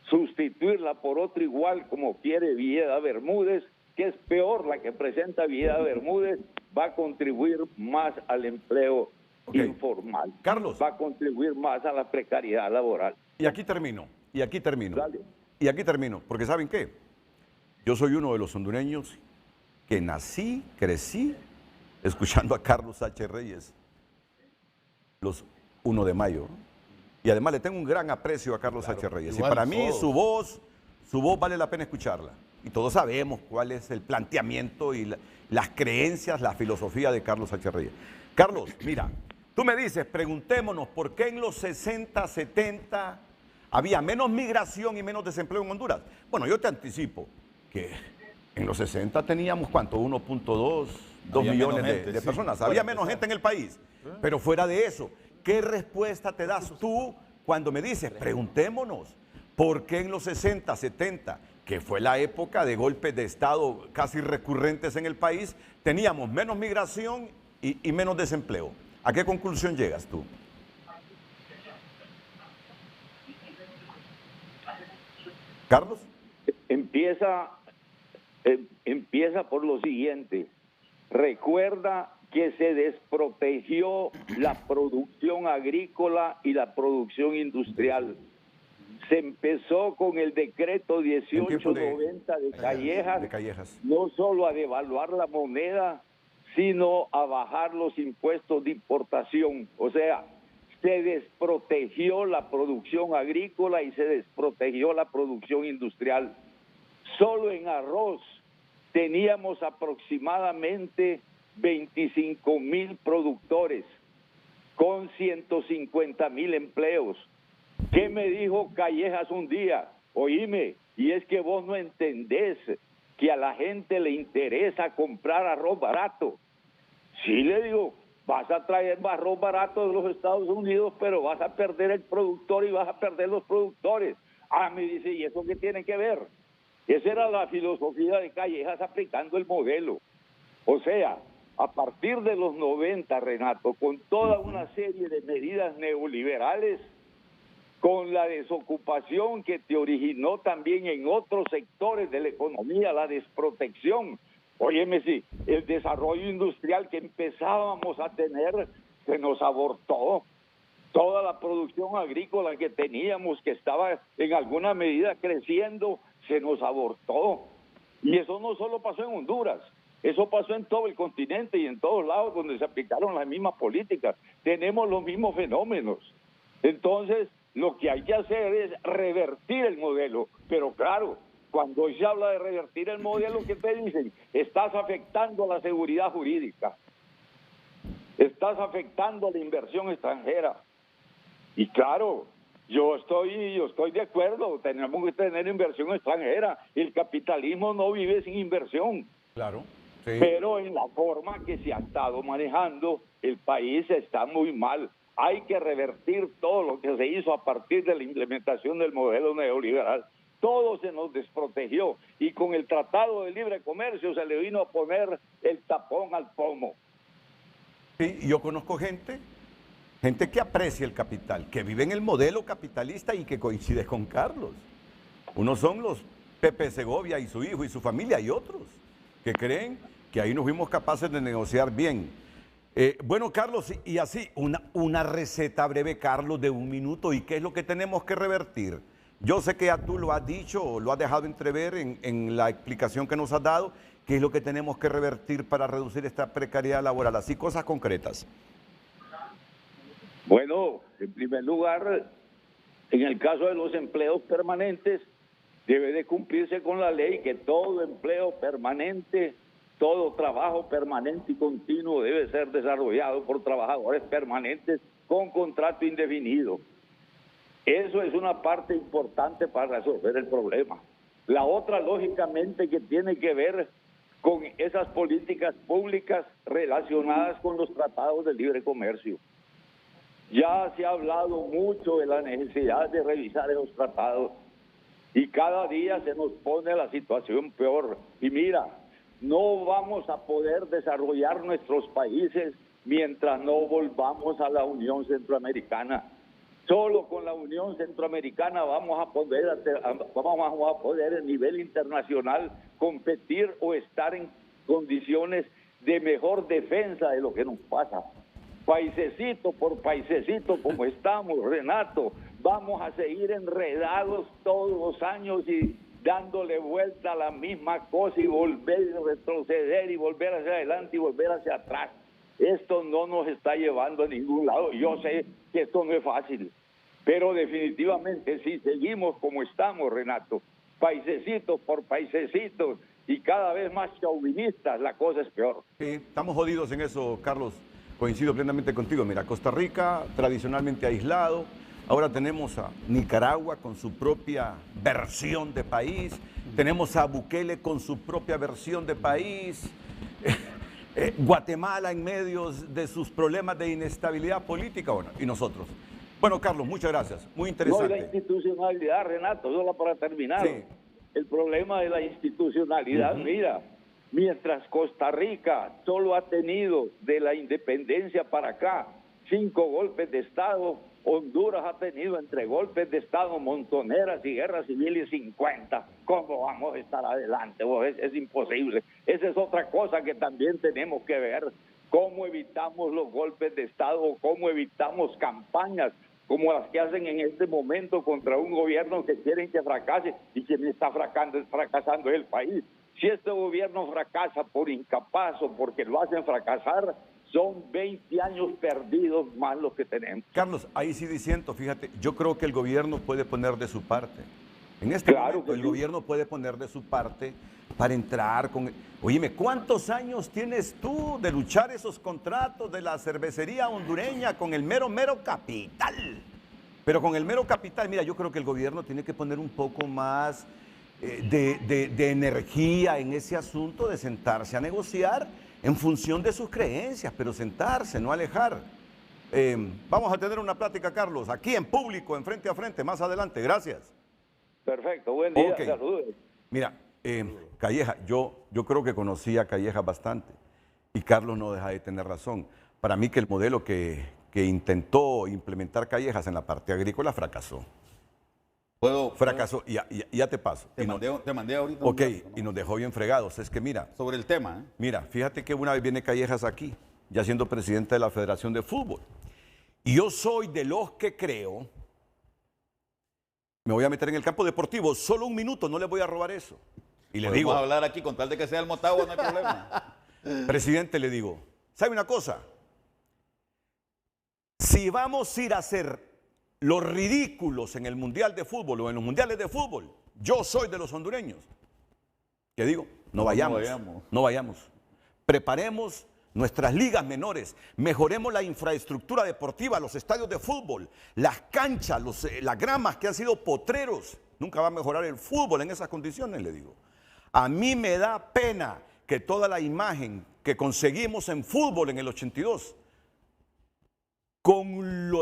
sustituirla por otra igual como quiere Villeda Bermúdez, que es peor la que presenta Villeda Bermúdez, va a contribuir más al empleo informal. Carlos. Va a contribuir más a la precariedad laboral. Y aquí termino, Dale. y aquí termino, porque ¿saben qué? Yo soy uno de los hondureños que nací, crecí, escuchando a Carlos H. Reyes los 1 de mayo. Y además le tengo un gran aprecio a Carlos H. Reyes. Y para mí su voz vale la pena escucharla. Y todos sabemos cuál es el planteamiento y las creencias, la filosofía de Carlos H. Reyes. Carlos, mira, tú me dices, preguntémonos por qué en los 60, 70 había menos migración y menos desempleo en Honduras. Bueno, yo te anticipo que en los 60 teníamos, ¿cuánto? 1.2 millones de personas. Sí, había menos gente en el país. Pero fuera de eso, ¿qué respuesta te das tú cuando me dices, preguntémonos, por qué en los 60, 70, que fue la época de golpes de Estado casi recurrentes en el país, teníamos menos migración y menos desempleo? ¿A qué conclusión llegas tú? ¿Carlos? Empieza por lo siguiente. Recuerda que se desprotegió la producción agrícola y la producción industrial. Se empezó con el decreto 1890 de Callejas, no solo a devaluar la moneda, sino a bajar los impuestos de importación. O sea, se desprotegió la producción agrícola y se desprotegió la producción industrial. Solo en arroz teníamos aproximadamente 25,000 productores con 150,000 empleos. ¿Qué me dijo Callejas un día? Oíme, y es que vos no entendés que a la gente le interesa comprar arroz barato. Sí, le digo, vas a traer arroz barato de los Estados Unidos, pero vas a perder el productor y vas a perder los productores. Ah, me dice, ¿y eso qué tiene que ver? Esa era la filosofía de Callejas aplicando el modelo. O sea, a partir de los 90, Renato, con toda una serie de medidas neoliberales, con la desocupación que te originó también en otros sectores de la economía, la desprotección. Óyeme, sí, el desarrollo industrial que empezábamos a tener se nos abortó. Toda la producción agrícola que teníamos, que estaba en alguna medida creciendo, se nos abortó. Y eso no solo pasó en Honduras, eso pasó en todo el continente y en todos lados donde se aplicaron las mismas políticas. Tenemos los mismos fenómenos. Entonces, lo que hay que hacer es revertir el modelo. Pero claro, cuando se habla de revertir el modelo, ¿qué te dicen? Estás afectando a la seguridad jurídica. Estás afectando a la inversión extranjera. Y claro, yo estoy de acuerdo, tenemos que tener inversión extranjera. El capitalismo no vive sin inversión. Claro. Sí. Pero en la forma que se ha estado manejando, el país está muy mal. Hay que revertir todo lo que se hizo a partir de la implementación del modelo neoliberal. Todo se nos desprotegió y con el Tratado de Libre Comercio se le vino a poner el tapón al pomo. Sí, yo conozco gente gente que aprecia el capital, que vive en el modelo capitalista y que coincide con Carlos. Unos son los Pepe Segovia y su hijo y su familia, y otros que creen que ahí nos fuimos capaces de negociar bien. Bueno, Carlos, y así, una receta breve, Carlos, de 1 minuto, ¿y qué es lo que tenemos que revertir? Yo sé que ya tú lo has dicho, o lo has dejado entrever en la explicación que nos has dado, qué es lo que tenemos que revertir para reducir esta precariedad laboral, así cosas concretas. Bueno, en primer lugar, en el caso de los empleos permanentes, debe de cumplirse con la ley que todo empleo permanente, todo trabajo permanente y continuo debe ser desarrollado por trabajadores permanentes con contrato indefinido. Eso es una parte importante para resolver el problema. La otra, lógicamente, que tiene que ver con esas políticas públicas relacionadas con los tratados de libre comercio. Ya se ha hablado mucho de la necesidad de revisar esos tratados y cada día se nos pone la situación peor. Y mira, no vamos a poder desarrollar nuestros países mientras no volvamos a la Unión Centroamericana. Solo con la Unión Centroamericana vamos a poder a nivel internacional competir o estar en condiciones de mejor defensa de lo que nos pasa. Paisecito por paisecito como estamos, Renato, vamos a seguir enredados todos los años y dándole vuelta a la misma cosa y volver a retroceder y volver hacia adelante y volver hacia atrás. Esto no nos está llevando a ningún lado. Yo sé que esto no es fácil, pero definitivamente si seguimos como estamos, Renato, paisecito por paisecito y cada vez más chauvinistas, la cosa es peor. Sí, estamos jodidos en eso, Carlos. Coincido plenamente contigo. Mira, Costa Rica, tradicionalmente aislado. Ahora tenemos a Nicaragua con su propia versión de país. Tenemos a Bukele con su propia versión de país. Guatemala en medio de sus problemas de inestabilidad política. Bueno, y nosotros. Bueno, Carlos, muchas gracias. Muy interesante. No, la institucionalidad, Renato, solo para terminar. Sí. El problema de la institucionalidad, mira, mientras Costa Rica solo ha tenido de la independencia para acá 5 golpes de Estado, Honduras ha tenido entre golpes de Estado, montoneras y guerras civiles 50. ¿Cómo vamos a estar adelante? Es imposible. Esa es otra cosa que también tenemos que ver. ¿Cómo evitamos los golpes de Estado? ¿Cómo evitamos campañas como las que hacen en este momento contra un gobierno que quieren que fracase y quien está fracasando es el país? Si este gobierno fracasa por incapaz o porque lo hacen fracasar, son 20 años perdidos más los que tenemos. Carlos, ahí sí diciendo, fíjate, yo creo que el gobierno puede poner de su parte. En este momento el gobierno puede poner de su parte para entrar con... Oíme, ¿cuántos años tienes tú de luchar esos contratos de la cervecería hondureña con el mero capital? Pero con el mero capital, mira, yo creo que el gobierno tiene que poner un poco más de energía en ese asunto, de sentarse a negociar en función de sus creencias, pero sentarse, no alejar. Vamos a tener una plática, Carlos, aquí en público, en frente a frente, más adelante. Gracias. Perfecto, buen día, saludos. Mira, Calleja, yo creo que conocí a Calleja bastante y Carlos no deja de tener razón. Para mí que el modelo que intentó implementar Callejas en la parte agrícola fracasó. Fracasó, y ya te paso. Te mandé ahorita. Ok, y nos dejó bien fregados. Es que mira. Sobre el tema. Mira, fíjate que una vez viene Callejas aquí, ya siendo presidente de la Federación de Fútbol. Y yo soy de los que creo, me voy a meter en el campo deportivo, solo 1 minuto, no les voy a robar eso. Y le digo. Vamos a hablar aquí con tal de que sea el Motagua, no hay problema. Presidente, le digo, ¿sabe una cosa? Si vamos a ir a hacer los ridículos en el Mundial de Fútbol o en los Mundiales de Fútbol, yo soy de los hondureños. ¿Qué digo? No vayamos. Preparemos nuestras ligas menores, mejoremos la infraestructura deportiva, los estadios de fútbol, las canchas, las gramas que han sido potreros. Nunca va a mejorar el fútbol en esas condiciones, le digo. A mí me da pena que toda la imagen que conseguimos en fútbol en el 82, con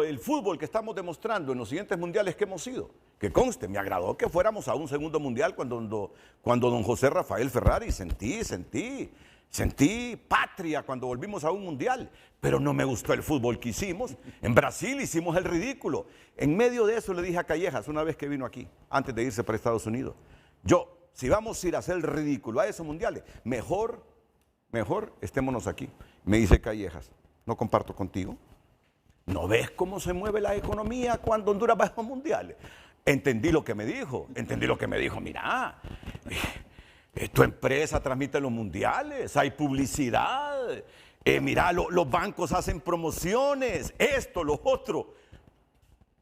el fútbol que estamos demostrando en los siguientes mundiales que hemos ido, que conste, me agradó que fuéramos a un segundo mundial cuando don José Rafael Ferrari, sentí Sentí patria cuando volvimos a un mundial, pero no me gustó el fútbol que hicimos. En Brasil hicimos el ridículo. En medio de eso le dije a Callejas, una vez que vino aquí, antes de irse para Estados Unidos, si vamos a ir a hacer el ridículo a esos mundiales, mejor estémonos aquí. Me dice Callejas, no comparto contigo. ¿No ves cómo se mueve la economía cuando Honduras va a los mundiales? Entendí lo que me dijo, mira, tu empresa transmite los mundiales, hay publicidad, mira, los bancos hacen promociones, esto, lo otro.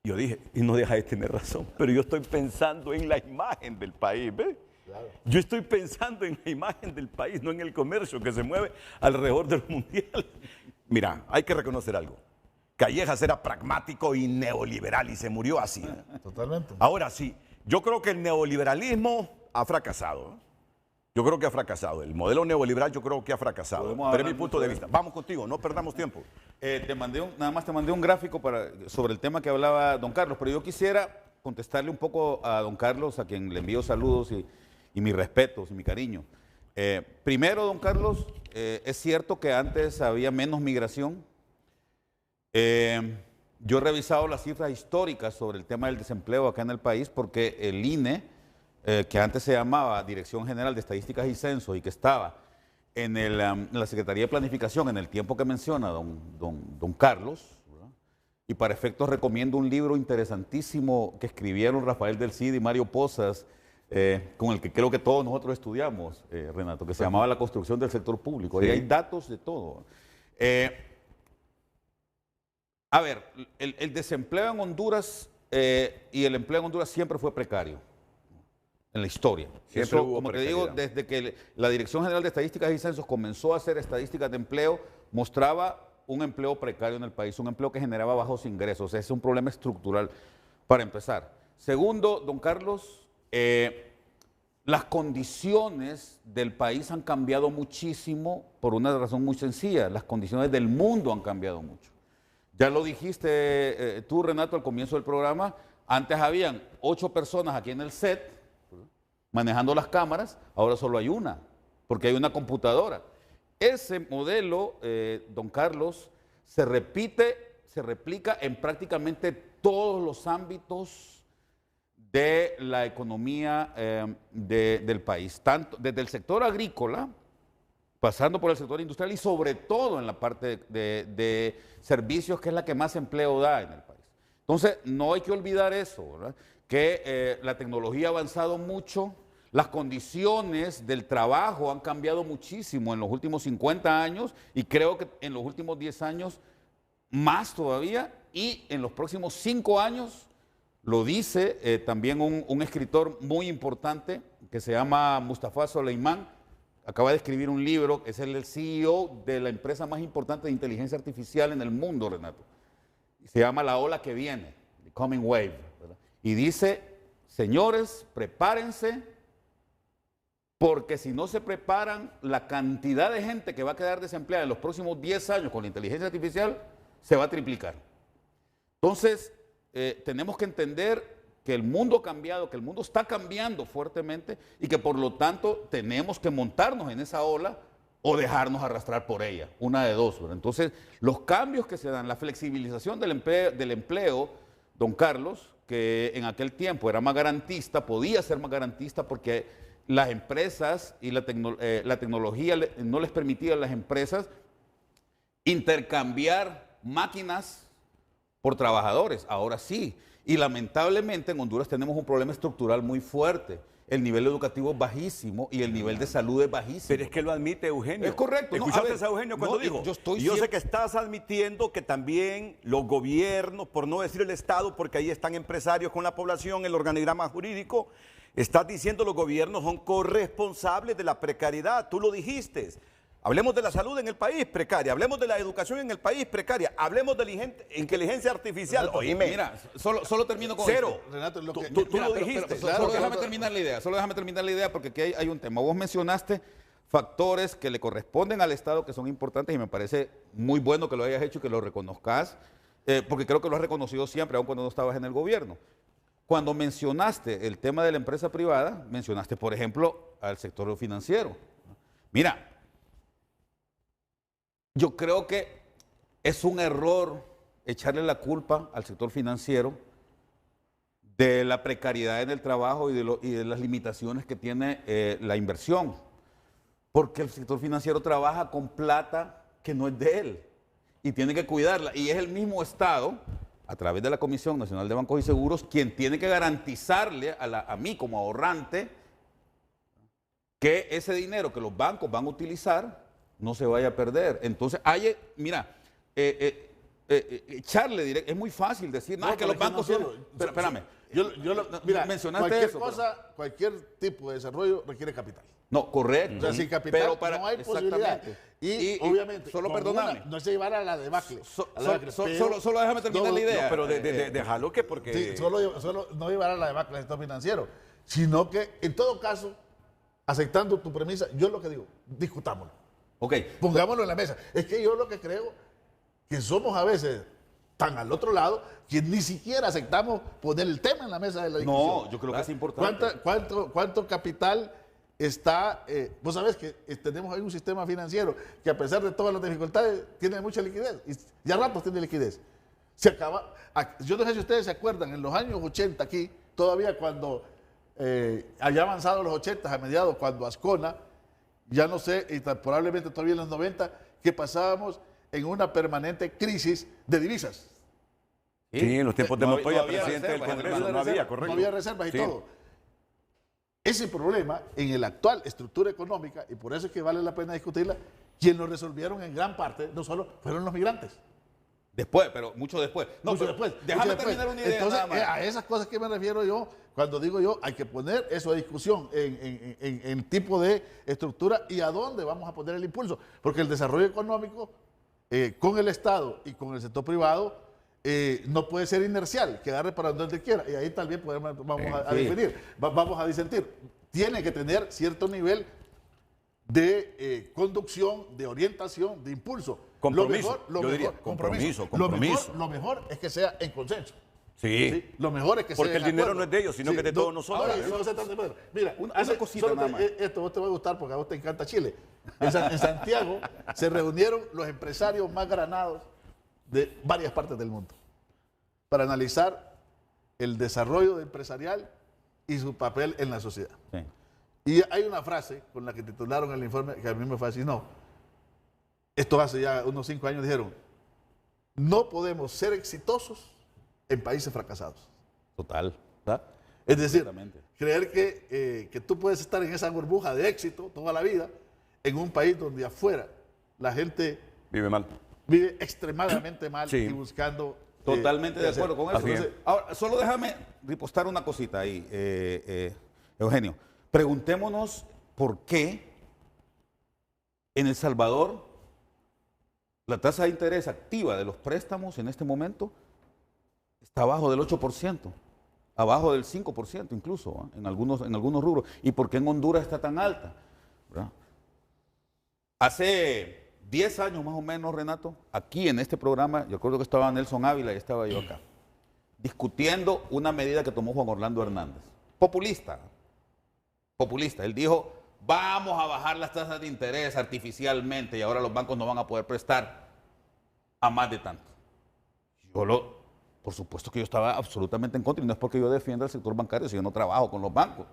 Yo dije, y no deja de tener razón, pero yo estoy pensando en la imagen del país, ¿ves? Claro. Yo estoy pensando en la imagen del país, no en el comercio que se mueve alrededor del mundial. Mira, hay que reconocer algo. Callejas era pragmático y neoliberal y se murió así. Totalmente. Ahora sí, yo creo que el neoliberalismo ha fracasado. Yo creo que ha fracasado. El modelo neoliberal yo creo que ha fracasado. Pero es mi punto de vista. Vamos contigo, no perdamos tiempo. Nada más te mandé un gráfico sobre el tema que hablaba don Carlos, pero yo quisiera contestarle un poco a don Carlos, a quien le envío saludos y mis respetos y mi cariño. Primero, don Carlos, es cierto que antes había menos migración. Yo he revisado las cifras históricas sobre el tema del desempleo acá en el país porque el INE, que antes se llamaba Dirección General de Estadísticas y Censos y que estaba en la Secretaría de Planificación en el tiempo que menciona don Carlos, ¿verdad? Y para efectos recomiendo un libro interesantísimo que escribieron Rafael del Cid y Mario Pozas, con el que creo que todos nosotros estudiamos, Renato, que se llamaba La construcción del sector público. Sí. Y hay datos de todo. A ver, el desempleo en Honduras y el empleo en Honduras siempre fue precario en la historia. Siempre hubo como te digo, desde que la Dirección General de Estadísticas y Censos comenzó a hacer estadísticas de empleo, mostraba un empleo precario en el país, un empleo que generaba bajos ingresos. Ese es un problema estructural para empezar. Segundo, don Carlos, las condiciones del país han cambiado muchísimo por una razón muy sencilla. Las condiciones del mundo han cambiado mucho. Ya lo dijiste tú, Renato, al comienzo del programa. Antes habían 8 personas aquí en el set manejando las cámaras, ahora solo hay una, porque hay una computadora. Ese modelo, don Carlos, se replica en prácticamente todos los ámbitos de la economía del país, tanto desde el sector agrícola, pasando por el sector industrial y sobre todo en la parte de servicios, que es la que más empleo da en el país. Entonces, no hay que olvidar eso, ¿verdad? Que la tecnología ha avanzado mucho, las condiciones del trabajo han cambiado muchísimo en los últimos 50 años y creo que en los últimos 10 años más todavía, y en los próximos 5 años, lo dice también un escritor muy importante que se llama Mustafa Soleimán, acaba de escribir un libro, es el CEO de la empresa más importante de inteligencia artificial en el mundo, Renato. Se llama La Ola que Viene, The Coming Wave, ¿verdad? Y dice, señores, prepárense, porque si no se preparan, la cantidad de gente que va a quedar desempleada en los próximos 10 años con la inteligencia artificial se va a triplicar. Entonces, tenemos que entender que el mundo ha cambiado, que el mundo está cambiando fuertemente y que por lo tanto tenemos que montarnos en esa ola o dejarnos arrastrar por ella, una de dos, ¿verdad? Entonces, los cambios que se dan, la flexibilización del empleo, don Carlos, que en aquel tiempo era más garantista, podía ser más garantista porque las empresas y la tecnología no les permitía a las empresas intercambiar máquinas por trabajadores. Ahora sí. Y lamentablemente en Honduras tenemos un problema estructural muy fuerte. El nivel educativo es bajísimo y el nivel de salud es bajísimo. Pero es que lo admite Eugenio. Es correcto. ¿Escuchaste a Eugenio cuando dijo? Yo sé que estás admitiendo que también los gobiernos, por no decir el Estado, porque ahí están empresarios con la población, el organigrama jurídico, estás diciendo los gobiernos son corresponsables de la precariedad. Tú lo dijiste. Hablemos de la salud en el país, precaria. Hablemos de la educación en el país, precaria. Hablemos de la inteligencia artificial. Renato, oíme. Mira, solo termino con cero. Esto. Renato, tú lo dijiste. Solo déjame terminar la idea, porque aquí hay un tema. Vos mencionaste factores que le corresponden al Estado que son importantes y me parece muy bueno que lo hayas hecho y que lo reconozcas, porque creo que lo has reconocido siempre, aun cuando no estabas en el gobierno. Cuando mencionaste el tema de la empresa privada, mencionaste, por ejemplo, al sector financiero. Mira, Yo creo que es un error echarle la culpa al sector financiero de la precariedad en el trabajo y de las limitaciones que tiene la inversión. Porque el sector financiero trabaja con plata que no es de él y tiene que cuidarla. Y es el mismo Estado, a través de la Comisión Nacional de Bancos y Seguros, quien tiene que garantizarle a mí como ahorrante que ese dinero que los bancos van a utilizar no se vaya a perder. Entonces, mira, echarle directo, es muy fácil decir, no, es que los bancos tienen... Pero, espérame, mira, mencionaste cualquier eso. cosa, cualquier tipo de desarrollo requiere capital. No, correcto. O sea, sin capital pero no hay posibilidad. Y obviamente, solo perdóname. No se llevará a la debacle. Solo déjame terminar la idea. No, pero déjalo que porque... Sí, solo no llevará a la debacle al sector financiero, sino que en todo caso, aceptando tu premisa, yo lo que digo, discutámoslo. Ok. Pongámoslo en la mesa. Es que yo lo que creo que somos a veces tan al otro lado que ni siquiera aceptamos poner el tema en la mesa de la discusión. No, yo creo que es importante. ¿Cuánto capital está? Vos sabés que tenemos ahí un sistema financiero que a pesar de todas las dificultades tiene mucha liquidez y ya a ratos tiene liquidez. Se acaba. Yo no sé si ustedes se acuerdan, en los años 80 aquí, todavía cuando había avanzado los 80 a mediados, cuando Ascona, ya no sé, y probablemente todavía en los 90, que pasábamos en una permanente crisis de divisas. Sí, en los tiempos de Montoya, había presidente del reservas, Congreso, no había, correcto. No había reservas y Sí. todo. Ese problema, en la actual estructura económica, y por eso es que vale la pena discutirla, quien lo resolvieron en gran parte, no solo fueron los migrantes. Después, pero mucho después. No, Mucho pero después. déjame mucho terminar después. una idea. Entonces, nada más. a esas cosas que me refiero yo, cuando digo yo, hay que poner eso a discusión en tipo de estructura y a dónde vamos a poner el impulso. Porque el desarrollo económico con el Estado y con el sector privado no puede ser inercial, que agarre para donde quiera. Y ahí tal vez vamos a definir, vamos a disentir. Tiene que tener cierto nivel de conducción, de orientación, de impulso. Compromiso, Lo yo diría, mejor, compromiso. Lo mejor es que sea en consenso. Sí. ¿Sí? Lo mejor es que Porque sea el en dinero acuerdo. no es de ellos, sino que es de todos nosotros. Ahora, no se trata de... Mira, Una hace- cosita solo nada más. esto vos te va a gustar porque a vos te encanta Chile. En Santiago se reunieron los empresarios más granados de varias partes del mundo para analizar el desarrollo empresarial y su papel en la sociedad. Sí. Y hay una frase con la que titularon el informe que a mí me fascinó. Esto hace ya unos 5 años dijeron, no podemos ser exitosos en países fracasados. Total. ¿verdad? Es decir, Completamente. creer que tú puedes estar en esa burbuja de éxito toda la vida en un país donde afuera la gente Vive mal. vive extremadamente mal Sí. y buscando... Totalmente de acuerdo con eso. Así es. Entonces, ahora, solo déjame ripostar una cosita ahí, Eugenio. Preguntémonos por qué en El Salvador la tasa de interés activa de los préstamos en este momento está abajo del 8%, abajo del 5% incluso, ¿va? en algunos rubros. ¿Y por qué en Honduras está tan alta? ¿Verdad? Hace 10 años más o menos, Renato, aquí en este programa, yo recuerdo que estaba Nelson Ávila y estaba yo acá, discutiendo una medida que tomó Juan Orlando Hernández. Populista. Él dijo, vamos a bajar las tasas de interés artificialmente y ahora los bancos no van a poder prestar a más de tanto. Por supuesto que yo estaba absolutamente en contra, y no es porque yo defienda el sector bancario, si yo no trabajo con los bancos.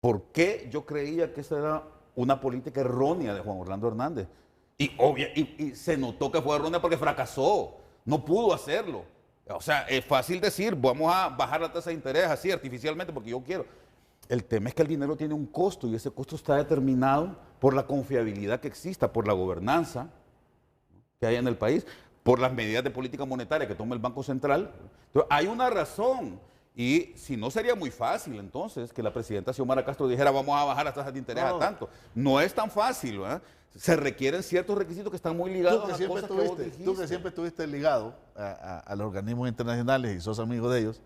¿Por qué yo creía que esa era una política errónea de Juan Orlando Hernández? Y se notó que fue errónea porque fracasó, no pudo hacerlo. O sea, es fácil decir, vamos a bajar la tasa de interés así artificialmente porque yo quiero. El tema es que el dinero tiene un costo y ese costo está determinado por la confiabilidad que exista, por la gobernanza que hay en el país, por las medidas de política monetaria que toma el Banco Central. Entonces, hay una razón. Y si no, sería muy fácil entonces que la presidenta Xiomara Castro dijera vamos a bajar las tasas de interés a tanto. No es tan fácil, ¿verdad? Se requieren ciertos requisitos que están muy ligados a cosas que vos dijiste. Tú que siempre estuviste ligado a los organismos internacionales y sos amigo de ellos,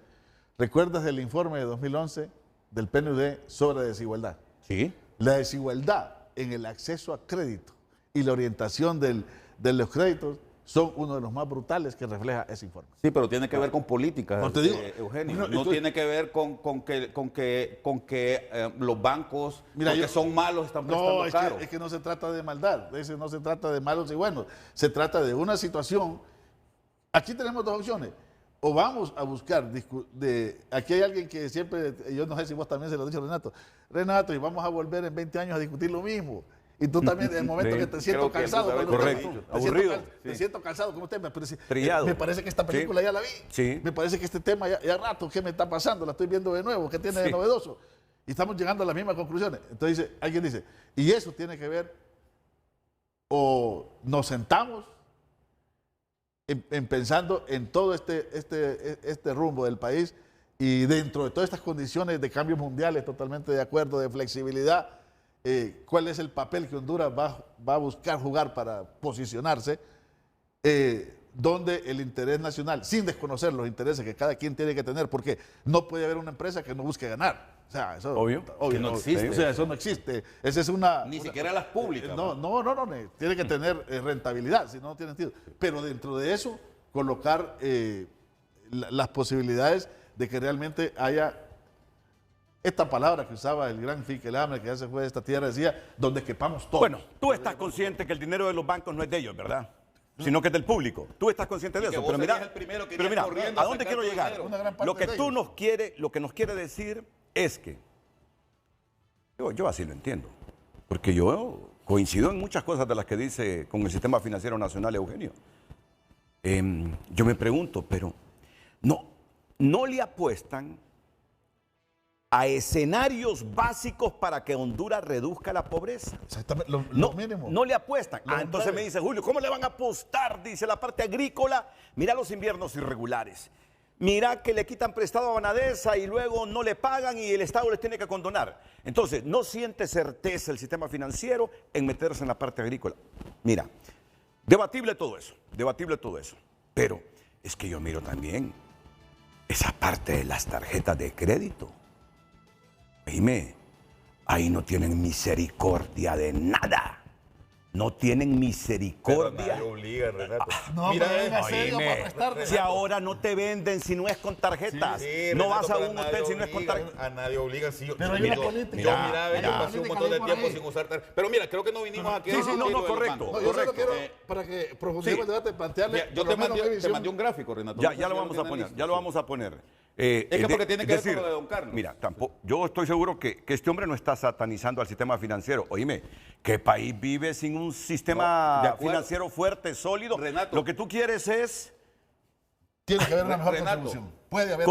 ¿recuerdas el informe de 2011 del PNUD sobre desigualdad? Sí. La desigualdad en el acceso a crédito y la orientación de los créditos son uno de los más brutales que refleja ese informe. Sí, pero tiene que ver con políticas, No te digo. Eugenio. No, No tiene que ver con que los bancos, Mira, porque son malos, están prestando No, caro. es que no se trata de maldad, no se trata de malos y buenos, se trata de una situación. Aquí tenemos dos opciones. O vamos a buscar, aquí hay alguien que siempre, yo no sé si vos también se lo has dicho, Renato, y vamos a volver en 20 años a discutir lo mismo. Y tú también, en el momento Sí, que te siento creo que cansado, eso cuando correcto, te aburrido. te siento cansado con usted, Trillado. me parece que esta película Sí. ya la vi. Sí. Me parece que este tema ya rato, ¿qué me está pasando? La estoy viendo de nuevo, ¿qué tiene de Sí. novedoso? Y estamos llegando a las mismas conclusiones. Entonces alguien dice, y eso tiene que ver, o nos sentamos en pensando en todo este rumbo del país y dentro de todas estas condiciones de cambios mundiales, totalmente de acuerdo, de flexibilidad, cuál es el papel que Honduras va a buscar jugar para posicionarse, donde el interés nacional, sin desconocer los intereses que cada quien tiene que tener, porque no puede haber una empresa que no busque ganar. O sea, eso Obvio. Que no existe. O sea, eso no existe. Esa es una... Ni siquiera las públicas. No, tiene que tener rentabilidad, si no, no tiene sentido. Pero dentro de eso, colocar las posibilidades de que realmente haya esta palabra que usaba el gran Fikelhammer, que ya se fue de esta tierra, decía, donde quepamos todos. Bueno, tú estás consciente que el dinero de los bancos no es de ellos, ¿verdad? Sino que es del público. Tú estás consciente de Y que eso. vos Pero mira, serías el primero que pero iría mira, corriendo ¿a a dónde sacar quiero tu llegar? dinero? Una gran parte Lo que de tú ellos. lo que nos quiere decir es que yo así lo entiendo, porque yo coincido en muchas cosas de las que dice con el sistema financiero nacional, Eugenio. Yo me pregunto, pero no le apuestan a escenarios básicos para que Honduras reduzca la pobreza. Exactamente, lo No, mínimo. no le apuestan. Lo Entonces me breve. dice Julio, ¿cómo le van a apostar? Dice la parte agrícola. Mira los inviernos irregulares. Mira que le quitan prestado a Banadesa y luego no le pagan y el Estado les tiene que condonar. Entonces, no siente certeza el sistema financiero en meterse en la parte agrícola. Mira, debatible todo eso. Pero es que yo miro también esa parte de las tarjetas de crédito. Dime, ahí no tienen misericordia de nada. No tienen misericordia. obliga, Renato. No, Mira, pero venga, serio, Oíme, para prestar. si ahora no te venden si no es con tarjetas, no vas a un hotel si no es con tarjetas. A nadie obliga, sí. Pero hay una política. Yo miraba, yo mira. pasé un montón de tiempo sin usar tarjeta. Pero mira, creo que no vinimos aquí Sí, a sí, discutir no, lo de los correcto. bancos. No, yo solo correcto. quiero, para que profundicemos el debate, plantearle. Mira, yo por lo menos mi te visión. mandé un gráfico, Renato. Ya, No sé ya si lo vamos a tienen poner, listo. ya lo vamos a poner. Es que porque tiene que ver con lo de don Carlos. Mira, tampoco, yo estoy seguro que este hombre no está satanizando al sistema financiero. Oíme, ¿qué país vive sin un No, de sistema acuerdo. financiero fuerte, sólido? Renato. Lo que tú quieres es Tiene que haber una mejor Renato, contribución. Puede haber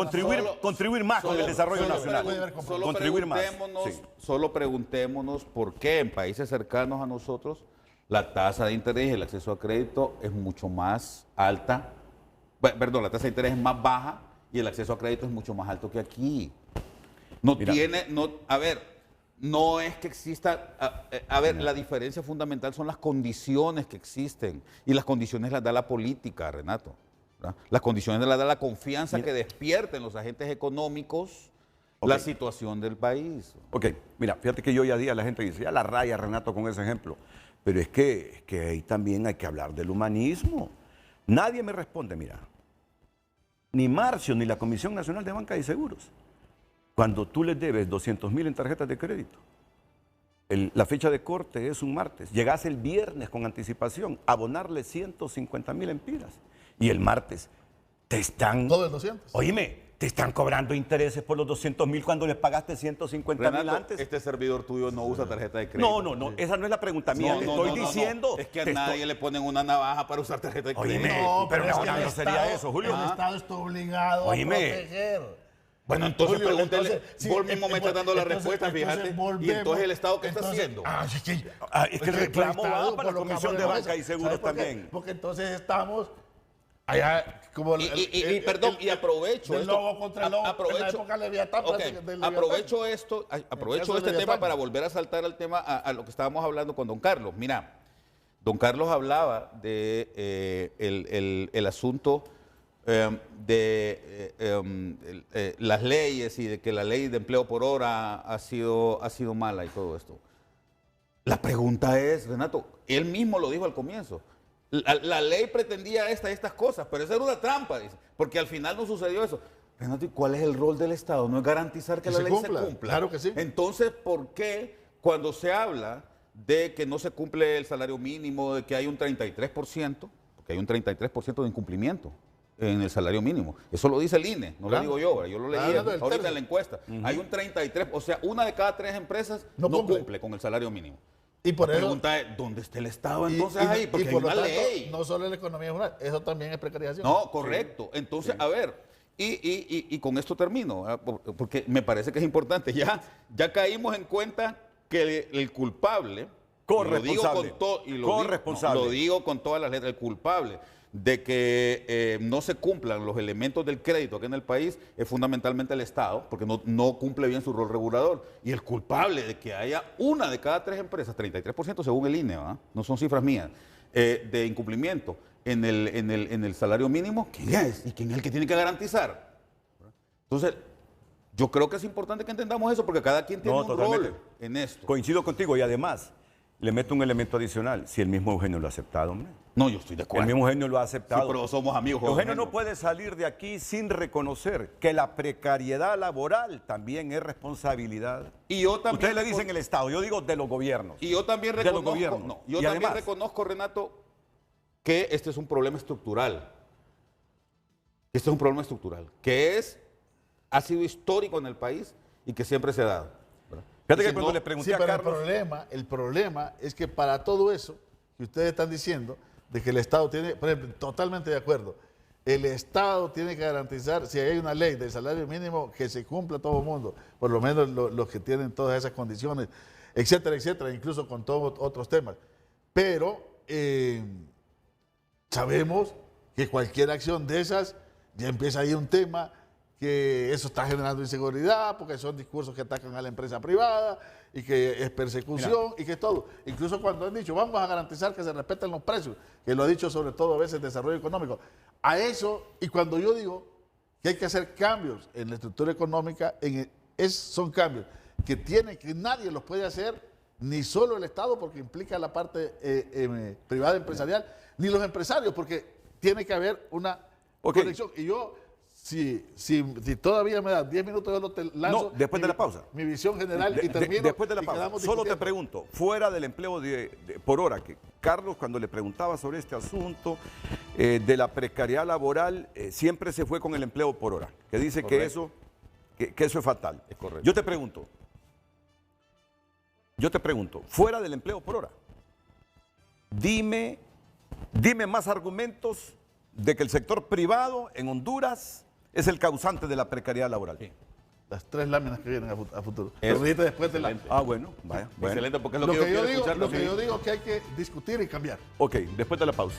contribuir más con el desarrollo nacional. Solo Contribuir más. Sí. Solo preguntémonos por qué en países cercanos a nosotros la tasa de interés y el acceso a crédito es mucho más alta. Perdón, la tasa de interés es más baja y el acceso a crédito es mucho más alto que aquí. No es que exista, la diferencia fundamental son las condiciones que existen y las condiciones las da la política, Renato. ¿verdad? Las condiciones las da la confianza que despierten los agentes económicos la situación del país. Ok, mira, fíjate que yo hoy a día la gente dice, ya la raya Renato con ese ejemplo, pero es que ahí también hay que hablar del humanismo. Nadie me responde, mira, ni Marcio ni la Comisión Nacional de Banca y Seguros. Cuando tú les debes 200,000 en tarjetas de crédito, la fecha de corte es un martes, llegas el viernes con anticipación, abonarle 150,000 empiras y el martes te están... Todo el 200. Oíme, te están cobrando intereses por los 200,000 cuando les pagaste 150,000 Renato, antes. este servidor tuyo no usa tarjeta de crédito. No, esa no es la pregunta mía. No, Te no, estoy no, no, diciendo. no. Es que a te nadie estoy- le ponen una navaja para usar tarjeta de crédito. Oíme, No, pero pero no, es que no el sería Estado, eso, Julio. el Estado está obligado Oíme. a proteger. Bueno, entonces Julio, pregúntele, entonces, sí, vos mismo me estás dando la entonces- respuesta, entonces fíjate. Y volvemos. entonces el Estado, ¿qué está Entonces- haciendo? Es que, Es que el reclamo va para la colocamos Comisión de en Banca y mesa. Seguros ¿Sabe por qué? también. Porque entonces estamos allá como Perdón, y aprovecho del esto. lobo contra el lobo, en la época Leviatán, Ok, parece que del Leviatán. aprovecho El este caso del tema Leviatán. para volver a saltar al tema, a lo que estábamos hablando con don Carlos. Mira, don Carlos hablaba de el asunto de las leyes y de que la ley de empleo por hora ha sido mala y todo esto. La pregunta es, Renato, él mismo lo dijo al comienzo, La ley pretendía estas cosas, pero esa era una trampa, dice, porque al final no sucedió eso. Renato, ¿y cuál es el rol del Estado? ¿No es garantizar que la ley se cumpla? Claro que sí. Entonces, ¿por qué cuando se habla de que no se cumple el salario mínimo, de que hay un 33%, porque hay un 33% de incumplimiento en el salario mínimo? Eso lo dice el INE, no lo digo yo lo leí ahorita en la encuesta. Hay un 33%, o sea, una de cada 3 empresas no cumple con el salario mínimo. Y por La eso, pregunta es, ¿dónde está el Estado entonces ahí? Porque hay por lo una tanto, ley. no solo la economía formal, eso también es precarización. No, correcto. Entonces, a ver, y con esto termino, porque me parece que es importante. Ya caímos en cuenta que el culpable, Corresponsable. lo digo con todas las letras, el culpable de que no se cumplan los elementos del crédito aquí en el país es fundamentalmente el Estado, porque no cumple bien su rol regulador. Y el culpable de que haya una de cada 3 empresas, 33% según el INE, ¿verdad? No son cifras mías, de incumplimiento en el salario mínimo, ¿quién es? ¿Y quién es el que tiene que garantizar? Entonces, yo creo que es importante que entendamos eso, porque cada quien tiene un rol en esto. Coincido contigo y además le meto un elemento adicional. Si el mismo Eugenio lo ha aceptado, hombre. No, yo estoy de acuerdo. El mismo Eugenio lo ha aceptado. Sí, pero somos amigos. Eugenio no puede salir de aquí sin reconocer que la precariedad laboral también es responsabilidad. Y yo también Ustedes le dicen el Estado, yo digo de los gobiernos. Y yo también de los gobiernos. reconozco, Renato, que este es un problema estructural. Este es un problema estructural, que ha sido histórico en el país y que siempre se ha dado. Fíjate que cuando le pregunté a Carlos... el problema es que para todo eso que ustedes están diciendo, de que el Estado tiene, por ejemplo, totalmente de acuerdo, el Estado tiene que garantizar, si hay una ley del salario mínimo, que se cumpla todo el mundo, por lo menos los que tienen todas esas condiciones, etcétera, etcétera, incluso con todos otros temas. Pero sabemos que cualquier acción de esas ya empieza ahí un tema, que eso está generando inseguridad, porque son discursos que atacan a la empresa privada y que es persecución y que es todo. Incluso cuando han dicho, vamos a garantizar que se respeten los precios, que lo ha dicho sobre todo a veces desarrollo económico. A eso, y cuando yo digo que hay que hacer cambios en la estructura económica, son cambios que nadie los puede hacer, ni solo el Estado, porque implica la parte privada empresarial, ni los empresarios, porque tiene que haber una conexión. Y yo... Si todavía me das 10 minutos, yo lo te lanzo. No, después de la pausa. Mi visión general y termino. Después de la pausa. Solo te pregunto, fuera del empleo por hora, que Carlos, cuando le preguntaba sobre este asunto de la precariedad laboral, siempre se fue con el empleo por hora, que dice que eso es fatal. Es correcto. Yo te pregunto, fuera del empleo por hora, dime más argumentos de que el sector privado en Honduras es el causante de la precariedad laboral. Sí. Las 3 láminas que vienen a futuro. Después de la... Bueno, vaya. Excelente, porque es lo que yo digo que hay que discutir y cambiar. Ok, después de la pausa.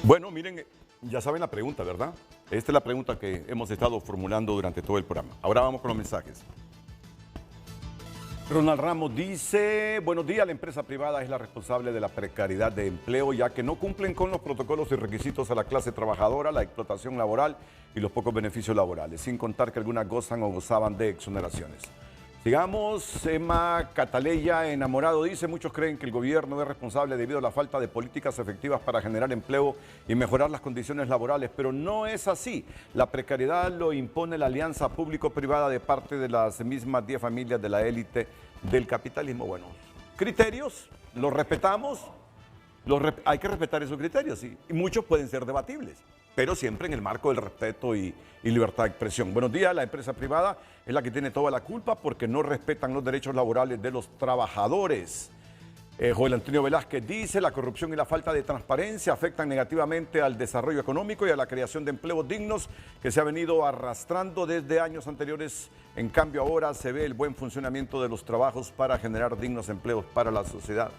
Bueno, miren, ya saben la pregunta, ¿verdad? Esta es la pregunta que hemos estado formulando durante todo el programa. Ahora vamos con los mensajes. Ronald Ramos dice, buenos días, la empresa privada es la responsable de la precariedad de empleo, ya que no cumplen con los protocolos y requisitos a la clase trabajadora, la explotación laboral y los pocos beneficios laborales, sin contar que algunas gozan o gozaban de exoneraciones. Sigamos, Emma Cataleya, enamorado, dice, muchos creen que el gobierno es responsable debido a la falta de políticas efectivas para generar empleo y mejorar las condiciones laborales, pero no es así. La precariedad lo impone la alianza público-privada de parte de las mismas 10 familias de la élite del capitalismo. Bueno, criterios, los respetamos, hay que respetar esos criterios, sí, y muchos pueden ser debatibles, pero siempre en el marco del respeto y libertad de expresión. Buenos días, la empresa privada es la que tiene toda la culpa porque no respetan los derechos laborales de los trabajadores. Joel Antonio Velázquez dice, la corrupción y la falta de transparencia afectan negativamente al desarrollo económico y a la creación de empleos dignos que se ha venido arrastrando desde años anteriores. En cambio, ahora se ve el buen funcionamiento de los trabajos para generar dignos empleos para la sociedad.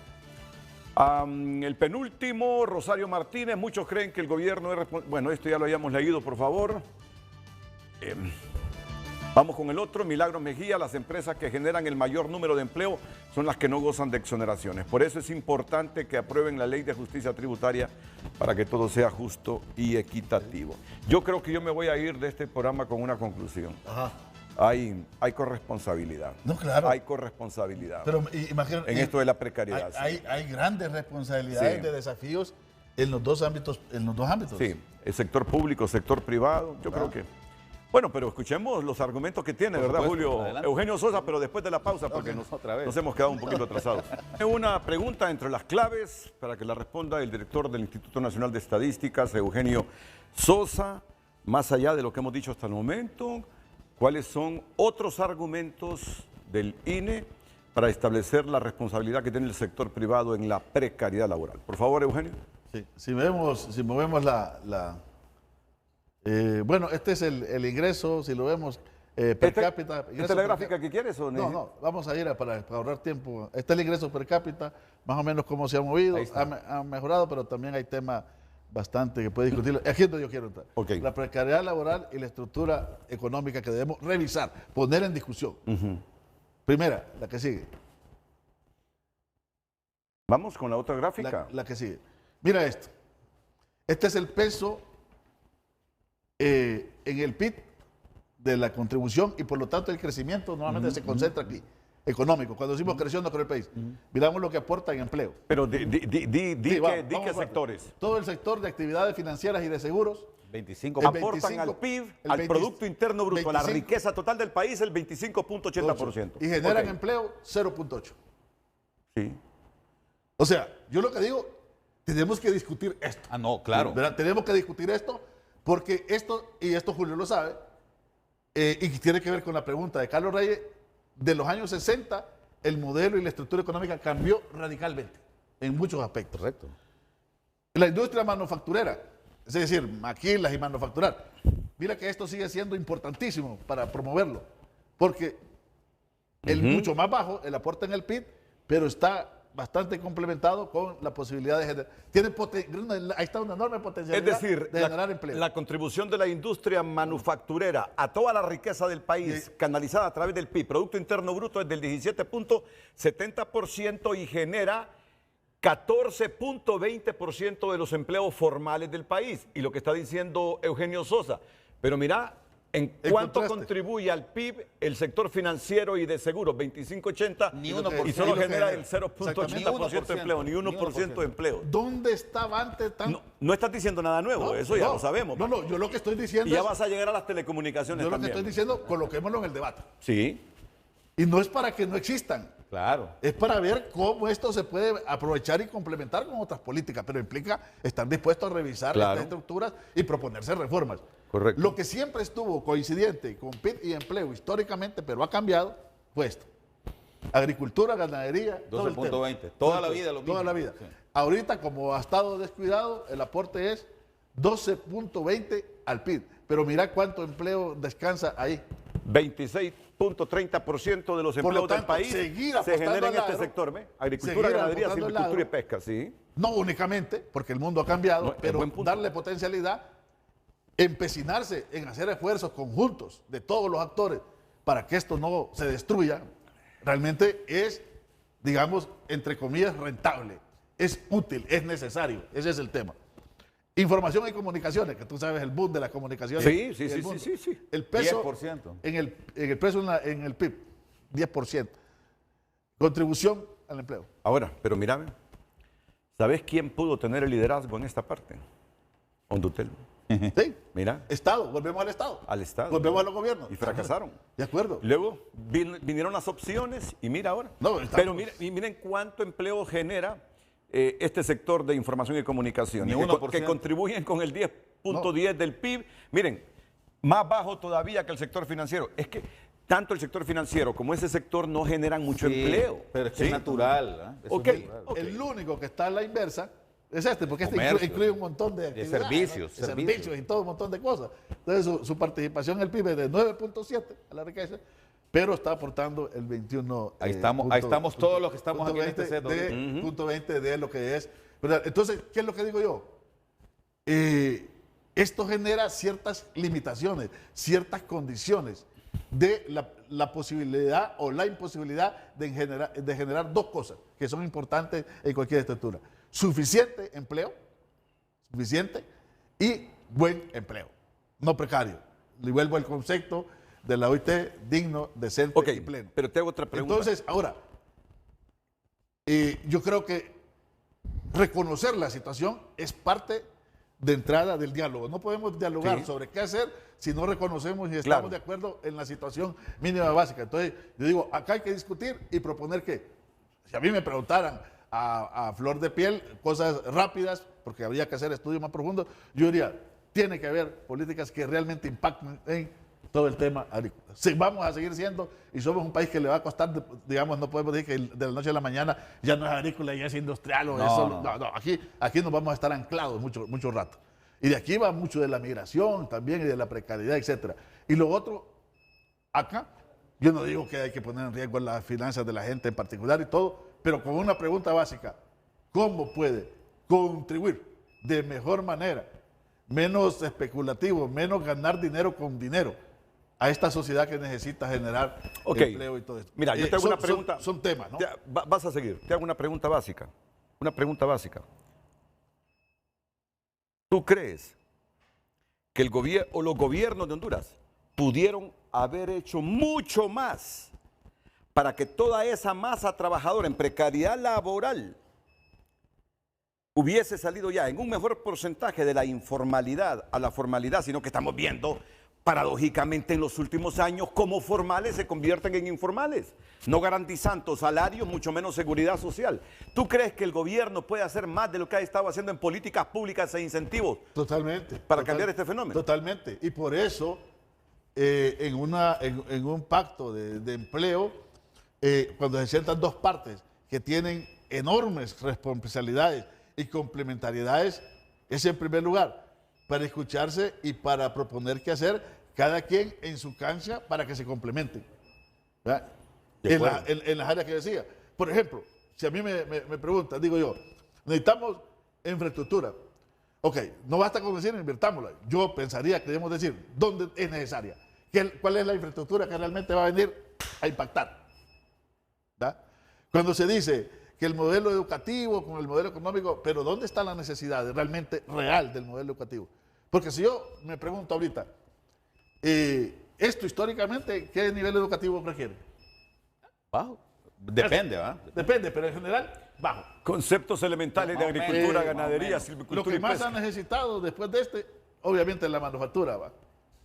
El penúltimo, Rosario Martínez, muchos creen que el gobierno es responsable. Bueno, esto ya lo habíamos leído, por favor. Vamos con el otro, Milagros Mejía, las empresas que generan el mayor número de empleo son las que no gozan de exoneraciones. Por eso es importante que aprueben la ley de justicia tributaria para que todo sea justo y equitativo. Yo creo que yo me voy a ir de este programa con una conclusión. Ajá. Hay corresponsabilidad. No, claro. Hay corresponsabilidad. Pero imagínate, en esto de la precariedad. Hay grandes responsabilidades, sí, de desafíos En los dos ámbitos. Sí, el sector público, sector privado, yo creo que... Bueno, pero escuchemos los argumentos que tiene, Por ¿verdad, supuesto, Julio? adelante. Eugenio Sosa, pero después de la pausa, porque otra vez. nos hemos quedado un poquito atrasados. Una pregunta entre las claves para que la responda el director del Instituto Nacional de Estadísticas, Eugenio Sosa. Más allá de lo que hemos dicho hasta el momento, ¿cuáles son otros argumentos del INE para establecer la responsabilidad que tiene el sector privado en la precariedad laboral? Por favor, Eugenio. Sí, si movemos bueno, este es el ingreso, si lo vemos per cápita. ¿Esta es la gráfica que quieres o no? No, vamos a ir para ahorrar tiempo. Este es el ingreso per cápita, más o menos cómo se ha movido, ha mejorado, pero también hay temas bastante que puede discutir. Aquí es donde yo quiero entrar. Okay. La precariedad laboral y la estructura económica que debemos revisar, poner en discusión. Primera, la que sigue. Vamos con la otra gráfica. La que sigue. Mira esto. Este es el peso en el PIB de la contribución y por lo tanto el crecimiento normalmente se concentra aquí, económico. Cuando decimos creciendo con el país, miramos lo que aporta en empleo. Pero di qué sectores. Todo el sector de actividades financieras y de seguros. 25. Aportan al PIB, al Producto Interno Bruto, a la riqueza total del país, el 25.80%. Y generan empleo 0.8. Sí. O sea, yo lo que digo, tenemos que discutir esto. Ah, no, claro. ¿Verdad? Tenemos que discutir esto porque esto Julio lo sabe, y tiene que ver con la pregunta de Carlos Reyes, de los años 60 el modelo y la estructura económica cambió radicalmente en muchos aspectos. Correcto. La industria manufacturera, es decir, maquilas y manufacturar. Mira que esto sigue siendo importantísimo para promoverlo, porque el mucho más bajo, el aporte en el PIB, pero está bastante complementado con la posibilidad de generar. Ahí está una enorme potencialidad Es decir, de generar empleo. la contribución de la industria manufacturera a toda la riqueza del país, canalizada a través del PIB, Producto Interno Bruto, es del 17.70% y genera 14.20% de los empleos formales del país. Y lo que está diciendo Eugenio Sosa. Pero mira, ¿en cuánto contribuye al PIB el sector financiero y de seguros? 25.80 Ni 1%. y solo genera el Exactamente. 0.80% de empleo, ni 1% de empleo. ¿Dónde estaba antes tan...? No estás diciendo nada nuevo, eso ya lo sabemos. No, yo lo que estoy diciendo Y ya es... vas a llegar a las telecomunicaciones Yo lo que también. estoy diciendo, coloquémoslo en el debate. Sí. Y no es para que no existan. Claro. Es para ver cómo esto se puede aprovechar y complementar con otras políticas, pero implica estar dispuestos a revisar estas estructuras y proponerse reformas. Correcto. Lo que siempre estuvo coincidente con PIB y empleo históricamente, pero ha cambiado, fue esto. Agricultura, ganadería, 12.20. Toda la vida lo mismo. Toda la vida. Sí. Ahorita, como ha estado descuidado, el aporte es 12.20 al PIB. Pero mira cuánto empleo descansa ahí. 26.30% de los Por empleos lo tanto, del país seguir se apostando genera en al este agro, sector. ¿Ve? Agricultura, seguir ganadería, apostando al silvicultura y agro. pesca, sí. No únicamente, porque el mundo ha cambiado, No, es pero buen punto. darle potencialidad, empecinarse en hacer esfuerzos conjuntos de todos los actores para que esto no se destruya, realmente es, digamos, entre comillas, rentable, es útil, es necesario. Ese es el tema. Información y comunicaciones, que tú sabes el boom de las comunicaciones. Sí. El peso 10%. en el peso en el PIB, 10%. Contribución al empleo. Ahora, pero mírame, ¿sabes quién pudo tener el liderazgo en esta parte? Hondutel. Sí. Mira, Estado, volvemos al Estado. al Estado. Volvemos a los gobiernos. Y fracasaron. De acuerdo. Luego vinieron las opciones y mira ahora. No, estamos- Pero miren cuánto empleo genera este sector de información y comunicaciones, Ni 1%. que contribuyen con el 10.10 del PIB. Miren, más bajo todavía que el sector financiero. Es que tanto el sector financiero como ese sector no generan mucho Sí, empleo. Pero es que ¿sí? es natural. ¿Ah? Eso Ok, es natural. ok. El único que está a la inversa es este, porque este Comercio, incluye un montón de actividades, servicios, ¿no? De servicios y todo un montón de cosas. Entonces su participación en el PIB es de 9.7 a la riqueza, pero está aportando el 21. Ahí estamos todos los que estamos aquí en este set, de, punto 20 de lo que es. ¿Verdad? Entonces, ¿qué es lo que digo yo? Esto genera ciertas limitaciones, ciertas condiciones de la posibilidad o la imposibilidad de generar dos cosas que son importantes en cualquier estructura. Suficiente empleo, suficiente y buen empleo, no precario. Le vuelvo al concepto de la OIT, digno, decente Ok, y pleno. pero te hago otra pregunta. Entonces, ahora, yo creo que reconocer la situación es parte de entrada del diálogo. No podemos dialogar sobre qué hacer si no reconocemos y estamos de acuerdo en la situación mínima básica. Entonces, yo digo, acá hay que discutir y proponer que, si a mí me preguntaran a flor de piel cosas rápidas, porque habría que hacer estudios más profundos, yo diría, tiene que haber políticas que realmente impacten en todo el tema agrícola. Si vamos a seguir siendo, y somos un país que le va a costar, digamos, no podemos decir que de la noche a la mañana ya no es agrícola, ya es industrial, o aquí nos vamos a estar anclados mucho rato. Y de aquí va mucho de la migración también y de la precariedad, etcétera. Y lo otro, acá, yo no digo que hay que poner en riesgo las finanzas de la gente en particular y todo, pero con una pregunta básica, ¿cómo puede contribuir de mejor manera, menos especulativo, menos ganar dinero con dinero, a esta sociedad que necesita generar empleo y todo esto? Mira, yo te hago una pregunta. Son temas, ¿no? Vas a seguir. Te hago una pregunta básica. Una pregunta básica. ¿Tú crees que el gobierno o los gobiernos de Honduras pudieron haber hecho mucho más para que toda esa masa trabajadora en precariedad laboral hubiese salido ya en un mejor porcentaje de la informalidad a la formalidad, sino que estamos viendo paradójicamente en los últimos años cómo formales se convierten en informales, no garantizando salarios, mucho menos seguridad social? ¿Tú crees que el gobierno puede hacer más de lo que ha estado haciendo en políticas públicas e incentivos? Totalmente. Para cambiar este fenómeno. Totalmente. Y por eso, en un pacto de empleo, cuando se sientan dos partes que tienen enormes responsabilidades y complementariedades, es en primer lugar para escucharse y para proponer qué hacer cada quien en su cancha para que se complementen. En las áreas que decía. Por ejemplo, si a mí me preguntan, digo yo, necesitamos infraestructura. Ok, no basta con decir invirtámosla. Yo pensaría que debemos decir dónde es necesaria. ¿Cuál es la infraestructura que realmente va a venir a impactar? ¿Da? Cuando se dice que el modelo educativo con el modelo económico, pero ¿dónde está la necesidad realmente real del modelo educativo? Porque si yo me pregunto ahorita, esto históricamente, ¿qué nivel educativo requiere? Bajo. Depende, ¿verdad? Depende, pero en general, bajo. Conceptos elementales de agricultura, ganadería, silvicultura. Lo que y más pesca ha necesitado después de obviamente es la manufactura, ¿va?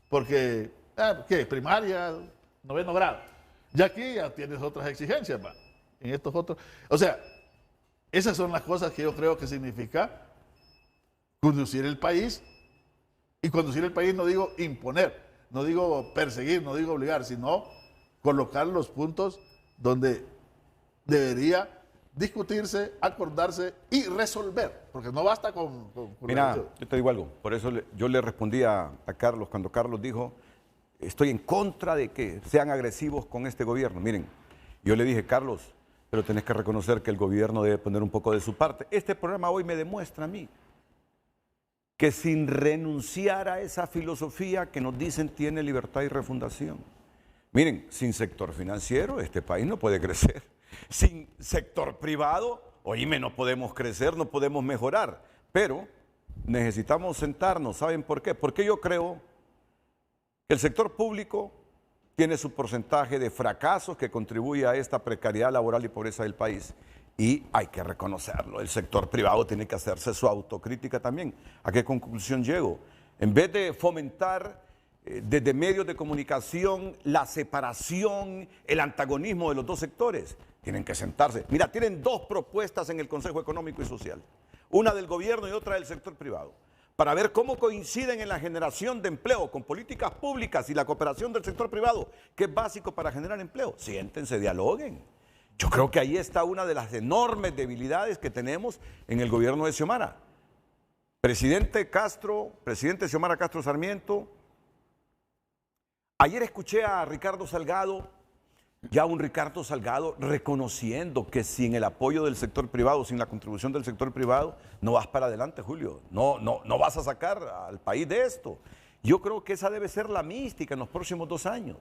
Porque, ¿qué? Primaria, 9º grado. Ya aquí ya tienes otras exigencias, ¿va? En estos otros. O sea, esas son las cosas que yo creo que significa conducir el país. Y conducir el país no digo imponer, no digo perseguir, no digo obligar, sino colocar los puntos donde debería discutirse, acordarse y resolver, porque no basta con Mira, yo te digo algo, por eso yo le respondí a Carlos cuando Carlos dijo, estoy en contra de que sean agresivos con este gobierno. Miren, yo le dije, Carlos, pero tenés que reconocer que el gobierno debe poner un poco de su parte. Este programa hoy me demuestra a mí que sin renunciar a esa filosofía que nos dicen tiene libertad y refundación. Miren, sin sector financiero este país no puede crecer. Sin sector privado, oíme, no podemos crecer, no podemos mejorar. Pero necesitamos sentarnos, ¿saben por qué? Porque yo creo que el sector público tiene su porcentaje de fracasos que contribuye a esta precariedad laboral y pobreza del país. Y hay que reconocerlo, el sector privado tiene que hacerse su autocrítica también. ¿A qué conclusión llego? En vez de fomentar desde medios de comunicación la separación, el antagonismo de los dos sectores, tienen que sentarse. Mira, tienen dos propuestas en el Consejo Económico y Social, una del gobierno y otra del sector privado, para ver cómo coinciden en la generación de empleo con políticas públicas y la cooperación del sector privado, que es básico para generar empleo. Siéntense, dialoguen. Yo creo que ahí está una de las enormes debilidades que tenemos en el gobierno de Xiomara. Presidente Xiomara Castro Sarmiento. Ayer escuché a Ricardo Salgado, ya un Ricardo Salgado reconociendo que sin el apoyo del sector privado, sin la contribución del sector privado, no vas para adelante, Julio. No vas a sacar al país de esto. Yo creo que esa debe ser la mística en los próximos 2 años.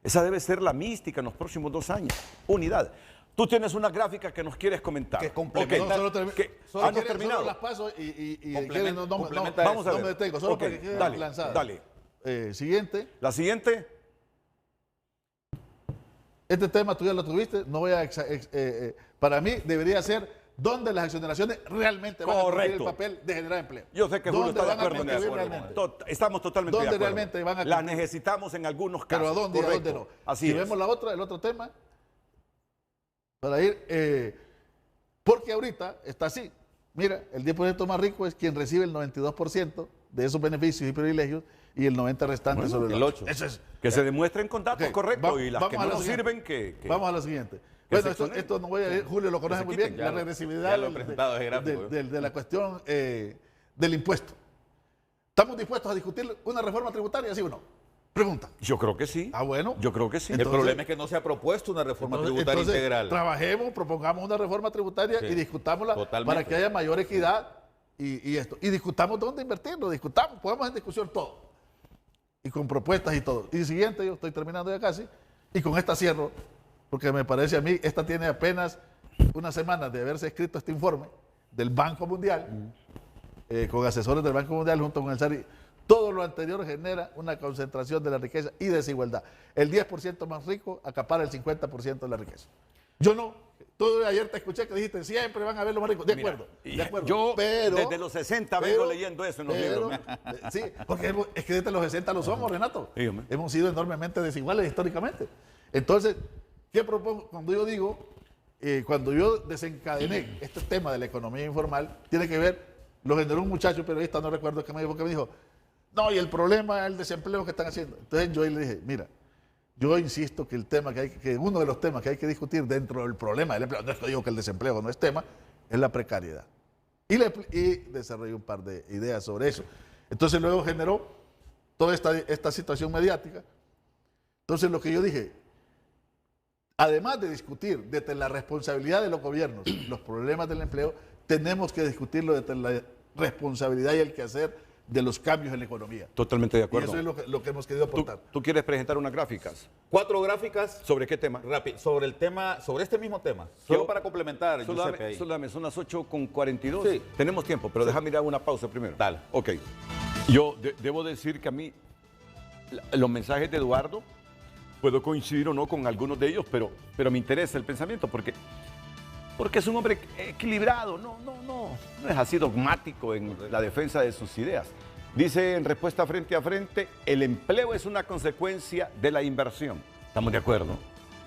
Esa debe ser la mística en los próximos 2 años. Unidad. Tú tienes una gráfica que nos quieres comentar. Que complementa. Okay. Solo terminado. Solo las paso y vamos a ver. No me detengo, solo Okay, para que quede dale, lanzada. dale. Siguiente. La siguiente. Este tema tú ya lo tuviste. No voy a para mí debería ser donde las exoneraciones realmente van a cumplir el Correcto. papel de generar empleo. Yo sé que Julio ¿Dónde está de van a acuerdo en contribuir eso. realmente? Estamos totalmente de ¿Dónde acuerdo. realmente van a La cumplir? necesitamos en algunos casos. Pero ¿a dónde y a dónde Correcto. no? Así Si es. vemos el otro tema, para ir, porque ahorita está así. Mira, el 10% más rico es quien recibe el 92% de esos beneficios y privilegios y el 90% restante sobre el 8. Eso es. Que se demuestren con datos Ok, correctos y las vamos que a no la nos siguiente. sirven que... Vamos a la siguiente. que Bueno, se esto, exoneren. no voy a ir, Julio lo conoce se muy quiten, bien, ya la lo- regresividad ya lo he presentado ese gráfico, de la cuestión del impuesto. ¿Estamos dispuestos a discutir una reforma tributaria, sí o no? Pregunta. Yo creo que sí. Ah, bueno. Yo creo que sí. El Entonces- problema es que no se ha propuesto una reforma tributaria Entonces, integral. trabajemos, propongamos una reforma tributaria Sí, y discutámosla totalmente. para que haya mayor equidad y esto. Y discutamos dónde invertirlo, discutamos, pongamos en discusión todo. Y con propuestas y todo. Y siguiente, yo estoy terminando ya casi, y con esta cierro, porque me parece a mí, esta tiene apenas unas semanas de haberse escrito este informe del Banco Mundial, con asesores del Banco Mundial junto con el SARI. Todo lo anterior genera una concentración de la riqueza y desigualdad. El 10% más rico acapara el 50% de la riqueza. Yo no. Tú ayer te escuché que dijiste, siempre van a ver los más ricos. De Mira, acuerdo, y de acuerdo. yo Pero- desde los 60 vengo leyendo eso en los pero- libros. Sí, porque es que desde los 60 lo somos, Renato. Dígame. Hemos sido enormemente desiguales históricamente. Entonces, ¿qué propongo? Cuando yo digo, cuando yo desencadené este tema de la economía informal, tiene que ver, lo generó un muchacho periodista, no recuerdo qué me dijo, no, y el problema es el desempleo que están haciendo. Entonces yo ahí le dije, mira, yo insisto que el tema que uno de los temas que hay que discutir dentro del problema del empleo, no es que digo que el desempleo no es tema, es la precariedad. Y desarrollé un par de ideas sobre eso. Entonces luego generó toda esta situación mediática. Entonces lo que yo dije, además de discutir desde la responsabilidad de los gobiernos los problemas del empleo, tenemos que discutirlo desde la responsabilidad y el quehacer de los cambios en la economía. Totalmente de Y acuerdo. eso es lo que hemos querido ¿Tú, aportar. tú quieres presentar unas gráficas? 4 gráficas ¿Sobre qué tema? rápido sobre el tema, sobre este mismo tema. Solo para complementar, Giuseppe, ahí. Son las 8:42. Sí. Tenemos tiempo, pero déjame mirar una pausa primero. Dale. Ok. Yo debo decir que a mí los mensajes de Eduardo, puedo coincidir o no con algunos de ellos, pero me interesa el pensamiento porque es un hombre equilibrado, no es así dogmático en la defensa de sus ideas. Dice en respuesta frente a frente, el empleo es una consecuencia de la inversión. ¿Estamos de acuerdo?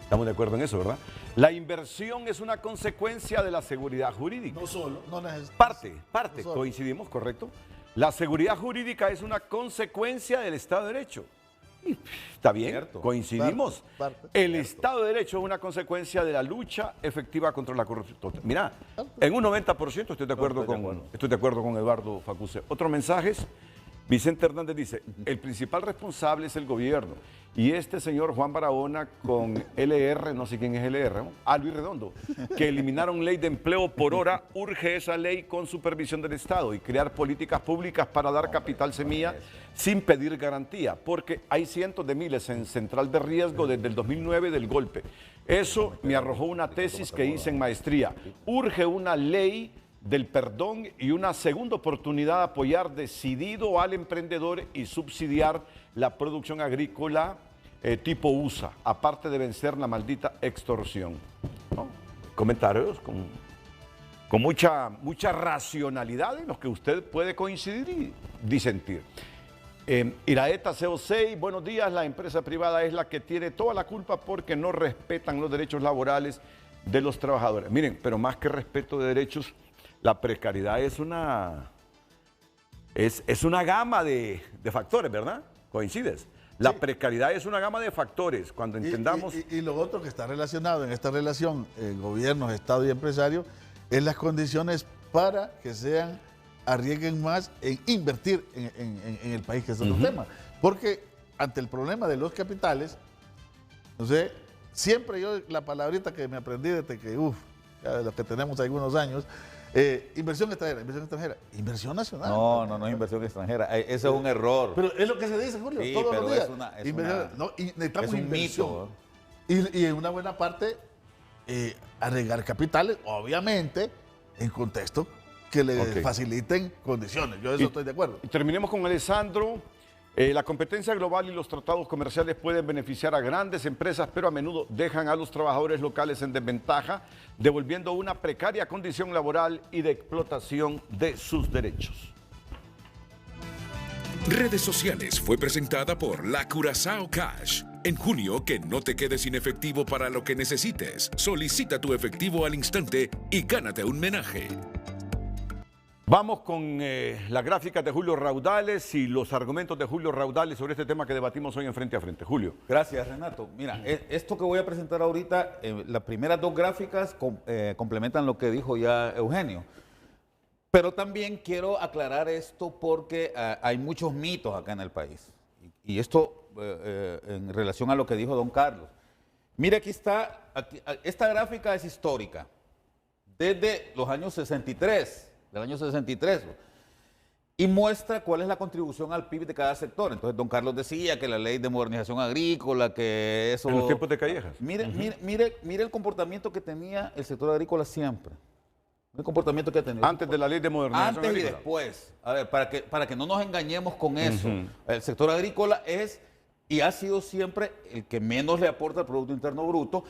Estamos de acuerdo en eso, ¿verdad? La inversión es una consecuencia de la seguridad jurídica. No solo, no necesitamos. Parte, No solo. coincidimos, ¿correcto? La seguridad jurídica es una consecuencia del Estado de Derecho. Y, está bien, Cierto. coincidimos. Parte. El Estado de Derecho es una consecuencia de la lucha efectiva contra la corrupción. Mira, en un 90% estoy de acuerdo, estoy de acuerdo con Eduardo Facuse. Otros mensajes. Vicente Hernández dice, el principal responsable es el gobierno. Y este señor Juan Barahona con LR, no sé quién es LR, ¿no? Luis Redondo, que eliminaron ley de empleo por hora, urge esa ley con supervisión del Estado y crear políticas públicas para dar capital semilla sin pedir garantía, porque hay cientos de miles en central de riesgo desde el 2009 del golpe. Eso me arrojó una tesis que hice en maestría. Urge una ley del perdón y una segunda oportunidad de apoyar decidido al emprendedor y subsidiar la producción agrícola tipo USA, aparte de vencer la maldita extorsión. ¿No? Comentarios con mucha racionalidad en los que usted puede coincidir y disentir. Iraeta CO6, buenos días, la empresa privada es la que tiene toda la culpa porque no respetan los derechos laborales de los trabajadores. Miren, pero más que respeto de derechos, la precariedad es una gama de factores, ¿verdad? ¿Coincides? La precariedad es una gama de factores. Cuando entendamos... Y lo otro que está relacionado en esta relación, gobiernos, Estado y empresarios, es las condiciones para que arriesguen más en invertir en el país, que es otro tema. Porque ante el problema de los capitales, no sé, siempre yo, la palabrita que me aprendí desde que, ya de los que tenemos algunos años, inversión extranjera, inversión nacional. No es inversión extranjera. Eso es un error. Pero es lo que se dice, Julio, Sí, todos los pero días. es Inversión, no, y necesitamos es un inversión. mito, Y en una buena parte, agregar capitales, obviamente, en contexto que le Ok. faciliten condiciones. Yo eso estoy de acuerdo. Y terminemos con Alessandro. La competencia global y los tratados comerciales pueden beneficiar a grandes empresas, pero a menudo dejan a los trabajadores locales en desventaja, devolviendo una precaria condición laboral y de explotación de sus derechos. Redes Sociales fue presentada por La Curazao Cash. En junio, que no te quedes sin efectivo para lo que necesites. Solicita tu efectivo al instante y gánate un menaje. Vamos con las gráficas de Julio Raudales y los argumentos de Julio Raudales sobre este tema que debatimos hoy en Frente a Frente. Julio. Gracias, Renato. Mira, esto que voy a presentar ahorita, las primeras dos gráficas complementan lo que dijo ya Eugenio. Pero también quiero aclarar esto porque hay muchos mitos acá en el país. Y esto en relación a lo que dijo don Carlos. Mire, aquí está, esta gráfica es histórica, desde los años 63. Del año 63, y muestra cuál es la contribución al PIB de cada sector. Entonces, don Carlos decía que la ley de modernización agrícola, que eso... En los tiempos de Callejas. Mire el comportamiento que tenía el sector agrícola siempre. El comportamiento que ha tenido. Antes de la ley de modernización Antes agrícola. y después. A ver, para que no nos engañemos con eso. El sector agrícola es y ha sido siempre el que menos le aporta al Producto Interno Bruto.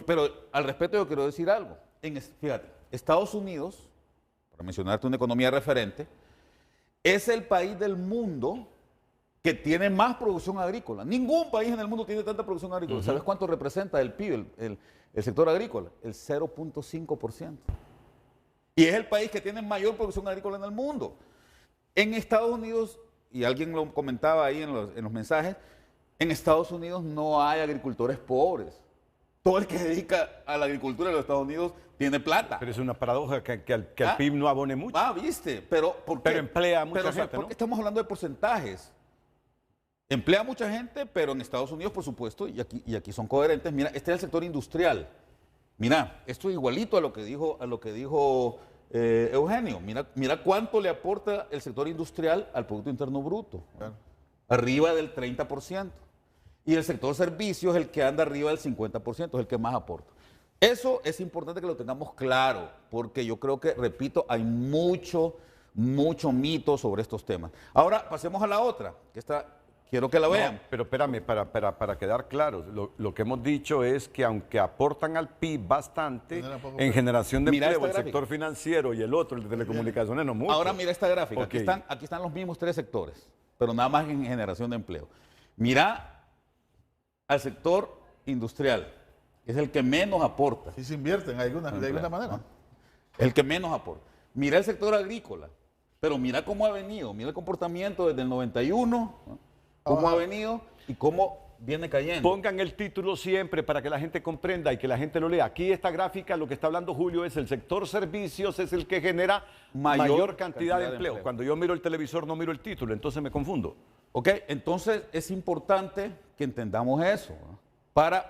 Pero al respecto yo quiero decir algo. Fíjate, Estados Unidos, para mencionarte una economía referente, es el país del mundo que tiene más producción agrícola. Ningún país en el mundo tiene tanta producción agrícola. ¿Sabes cuánto representa el PIB, el sector agrícola? El 0.5%. Y es el país que tiene mayor producción agrícola en el mundo. En Estados Unidos, y alguien lo comentaba ahí en los mensajes, en Estados Unidos no hay agricultores pobres. Todo el que se dedica a la agricultura en los Estados Unidos tiene plata. Pero es una paradoja que al PIB no abone mucho. Viste, pero ¿por qué? Pero emplea a mucha gente, porque ¿no? estamos hablando de porcentajes. Emplea a mucha gente, pero en Estados Unidos, por supuesto, y aquí son coherentes. Mira, este es el sector industrial. Mira, esto es igualito a lo que dijo Eugenio. Mira cuánto le aporta el sector industrial al Producto Interno Bruto. Claro. Arriba del 30%. Y el sector servicios es el que anda arriba del 50%, es el que más aporta. Eso es importante que lo tengamos claro, porque yo creo que, repito, hay mucho mito sobre estos temas. Ahora, pasemos a la otra, que quiero que la vean. No, pero espérame, para quedar claros, lo que hemos dicho es que aunque aportan al PIB bastante, en generación de empleo, el sector financiero y el otro, el de telecomunicaciones, no mucho. Ahora mira esta gráfica, Okay. aquí están los mismos tres sectores, pero nada más en generación de empleo. Mira al sector industrial, es el que menos aporta. Sí se invierten de alguna manera. El que menos aporta. Mira el sector agrícola, pero mira cómo ha venido, mira el comportamiento desde el 91, ¿no? Cómo ha venido y cómo viene cayendo. Pongan el título siempre para que la gente comprenda y que la gente lo lea. Aquí esta gráfica, lo que está hablando Julio, es el sector servicios, es el que genera mayor cantidad de empleo. Cuando yo miro el televisor no miro el título, entonces me confundo. Ok, entonces es importante que entendamos eso, ¿no?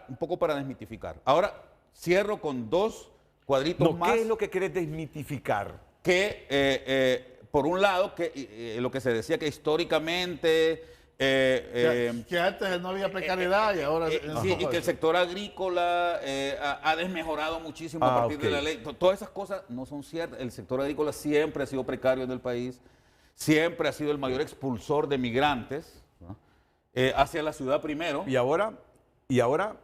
Un poco para desmitificar. Ahora cierro con dos cuadritos más. ¿Qué es lo que querés desmitificar? Que, por un lado, lo que se decía que históricamente... que antes no había precariedad y ahora... sí, y que el sector agrícola ha desmejorado muchísimo a partir de la ley. Todas esas cosas no son ciertas. El sector agrícola siempre ha sido precario en el país, siempre ha sido el mayor expulsor de migrantes, ¿no? Hacia la ciudad primero. Y ahora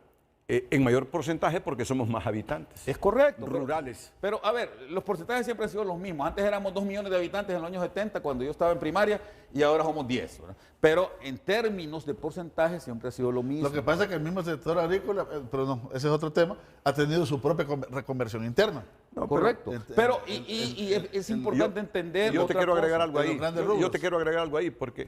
en mayor porcentaje porque somos más habitantes. Es correcto. Rurales. Pero, a ver, los porcentajes siempre han sido los mismos. Antes éramos 2 millones de habitantes en los años 70, cuando yo estaba en primaria, y ahora somos 10. ¿verdad? Pero en términos de porcentaje siempre ha sido lo mismo. Lo que pasa es que el mismo sector agrícola, pero no, ese es otro tema, ha tenido su propia reconversión interna. No, correcto. Pero es importante entender. Yo te quiero agregar algo ahí. Yo te quiero agregar algo ahí porque...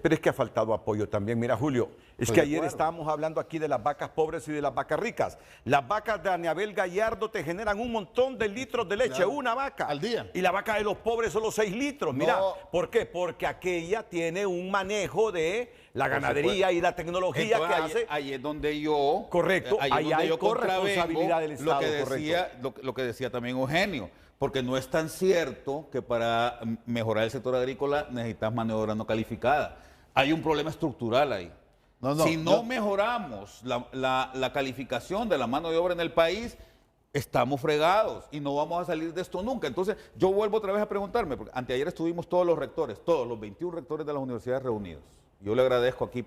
pero es que ha faltado apoyo también. Mira, Julio, es que ayer estábamos hablando aquí de las vacas pobres y de las vacas ricas. Las vacas de Aniabel Gallardo te generan un montón de litros de leche, una vaca. Al día. Y la vaca de los pobres solo 6 litros. Mira, ¿por qué? Porque aquella tiene un manejo de la ganadería y la tecnología. Entonces, que hace. Ahí es donde yo... Correcto, ahí hay corresponsabilidad del Estado. Lo que decía también Eugenio. Porque no es tan cierto que para mejorar el sector agrícola necesitas mano de obra no calificada. Hay un problema estructural ahí. Si no mejoramos la calificación de la mano de obra en el país, estamos fregados y no vamos a salir de esto nunca. Entonces, yo vuelvo otra vez a preguntarme, porque anteayer estuvimos todos los rectores, todos los 21 rectores de las universidades reunidos. Yo le agradezco aquí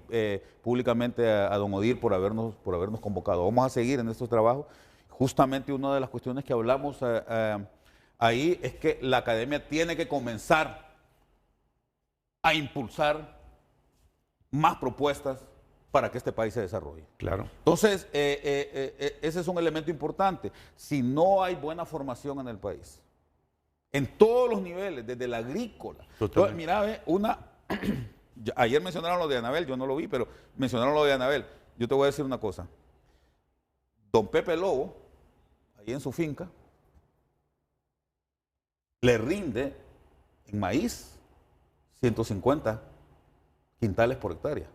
públicamente a don Odir por habernos convocado. Vamos a seguir en estos trabajos. Justamente una de las cuestiones que hablamos ahí es que la academia tiene que comenzar a impulsar más propuestas para que este país se desarrolle. Claro. Entonces, ese es un elemento importante. Si no hay buena formación en el país, en todos los niveles, desde la agrícola. Entonces, mira, ayer mencionaron lo de Anabel, yo no lo vi, pero mencionaron lo de Anabel. Yo te voy a decir una cosa. Don Pepe Lobo, ahí en su finca, le rinde en maíz 150 quintales por hectárea.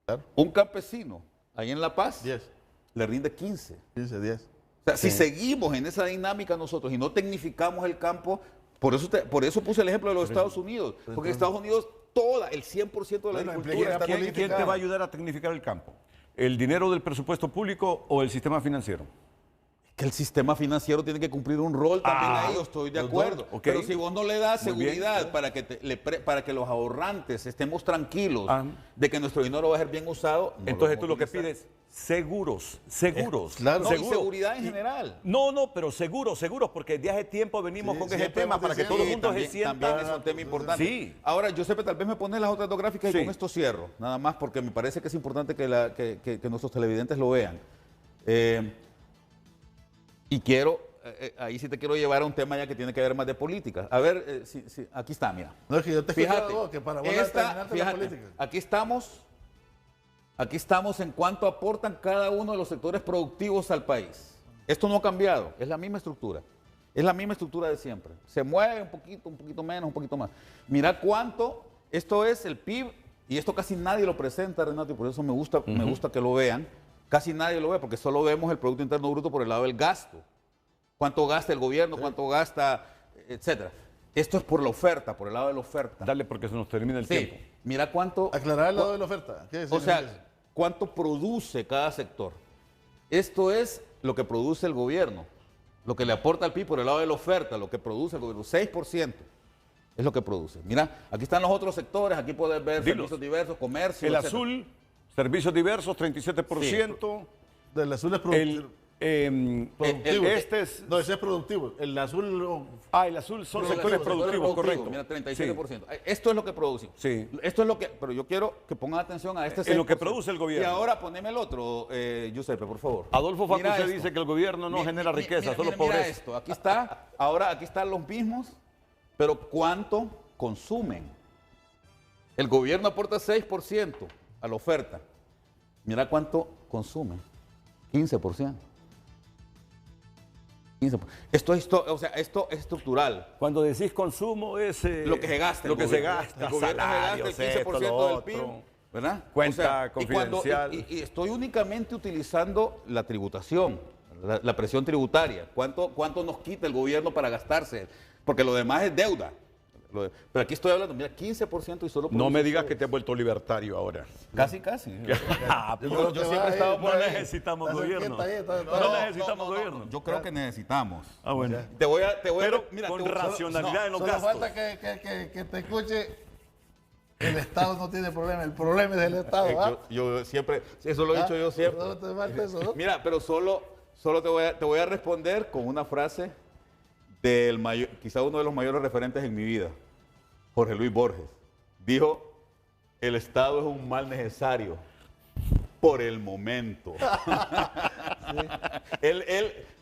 Claro. Un campesino, ahí en La Paz, 10. le rinde 15. 15, 10. O sea, si seguimos en esa dinámica nosotros y no tecnificamos el campo, por eso puse el ejemplo de los Estados Unidos, porque en Estados Unidos el 100% de la agricultura está ¿Quién te va a ayudar a tecnificar el campo? ¿El dinero del presupuesto público o el sistema financiero? que el sistema financiero tiene que cumplir un rol también ahí, yo estoy de acuerdo. Okay. Pero si vos no le das Muy seguridad bien. para que los ahorrantes estemos tranquilos de que nuestro dinero va a ser bien usado, no Entonces lo tú lo que vamos a utilizar. pides, seguros. Claro. No, y seguro. seguridad en general. No, pero seguros, porque desde hace tiempo venimos Sí, con ese siempre tema hemos para que todo el diciendo- mundo Sí, se sienta. también es un tema importante. Sí. Ahora, Giuseppe, tal vez me pones las otras dos gráficas Sí. y con esto cierro. Nada más porque me parece que es importante que nuestros televidentes lo vean. Y quiero, ahí sí te quiero llevar a un tema ya que tiene que ver más de política. A ver, aquí está, mira. No, es que yo te Fíjate, escucho que para vos terminarte la política. aquí estamos en cuánto aportan cada uno de los sectores productivos al país. Esto no ha cambiado, es la misma estructura. Es la misma estructura de siempre. Se mueve un poquito menos, un poquito más. Mira cuánto, esto es el PIB, y esto casi nadie lo presenta, Renato, y por eso me gusta que lo vean. Casi nadie lo ve, porque solo vemos el Producto Interno Bruto por el lado del gasto. Cuánto gasta el gobierno, cuánto gasta, etcétera. Esto es por la oferta, por el lado de la oferta. Dale porque se nos termina el Sí, tiempo. mira cuánto... Aclarar el lado de la oferta. ¿Qué O sea, cuánto produce cada sector. Esto es lo que produce el gobierno, lo que le aporta al PIB por el lado de la oferta, lo que produce el gobierno, 6% es lo que produce. Mira, aquí están los otros sectores, aquí puedes ver Dilos. servicios diversos, comercio, El etcétera. azul, servicios diversos, 37%. Del azul es El, productivo. este es... No, ese es productivo. El azul... el azul son Los sectores sectores productivos, correcto. Mira, 37%. Esto es lo que producimos. Sí. Esto es lo que, pero yo quiero que pongan atención a este 6%. En lo que produce el gobierno. Y ahora poneme el otro, Giuseppe, por favor. Adolfo Mira Facuse esto. dice que el gobierno no genera riqueza, solo Mira pobreza. esto, aquí está, ahora aquí están los mismos, pero ¿cuánto consumen? El gobierno aporta 6% a la oferta. Mira cuánto consume, 15%. 15%. Esto es estructural. Cuando decís consumo es... Lo que se gasta. Lo el que se gobierno. gasta, El gobierno salarios, se gasta el 15% esto, lo del PIB. otro. ¿Verdad? Cuenta y cuando- confidencial. y estoy únicamente utilizando la tributación, la presión tributaria. ¿Cuánto nos quita el gobierno para gastarse? Porque lo demás es deuda. Pero aquí estoy hablando, mira, 15% y solo... No me digas que te has vuelto libertario ahora. Casi. Yo siempre he estado por ahí. necesitamos gobierno. No, necesitamos gobierno. Yo creo que necesitamos. Ah, bueno. Te voy a Pero mira, con te voy- racionalidad en los Solo gastos. falta que te escuche. El Estado no tiene problema, el problema es del Estado. ¿ah? Yo siempre, eso lo he dicho yo siempre. No te falta eso, ¿no? Mira, pero solo te voy a responder con una frase del mayor, quizá uno de los mayores referentes en mi vida, Jorge Luis Borges. Dijo, el Estado es un mal necesario por el momento.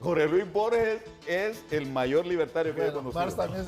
Jorge Luis Borges es el mayor libertario que he Bueno, conocido. Marx también se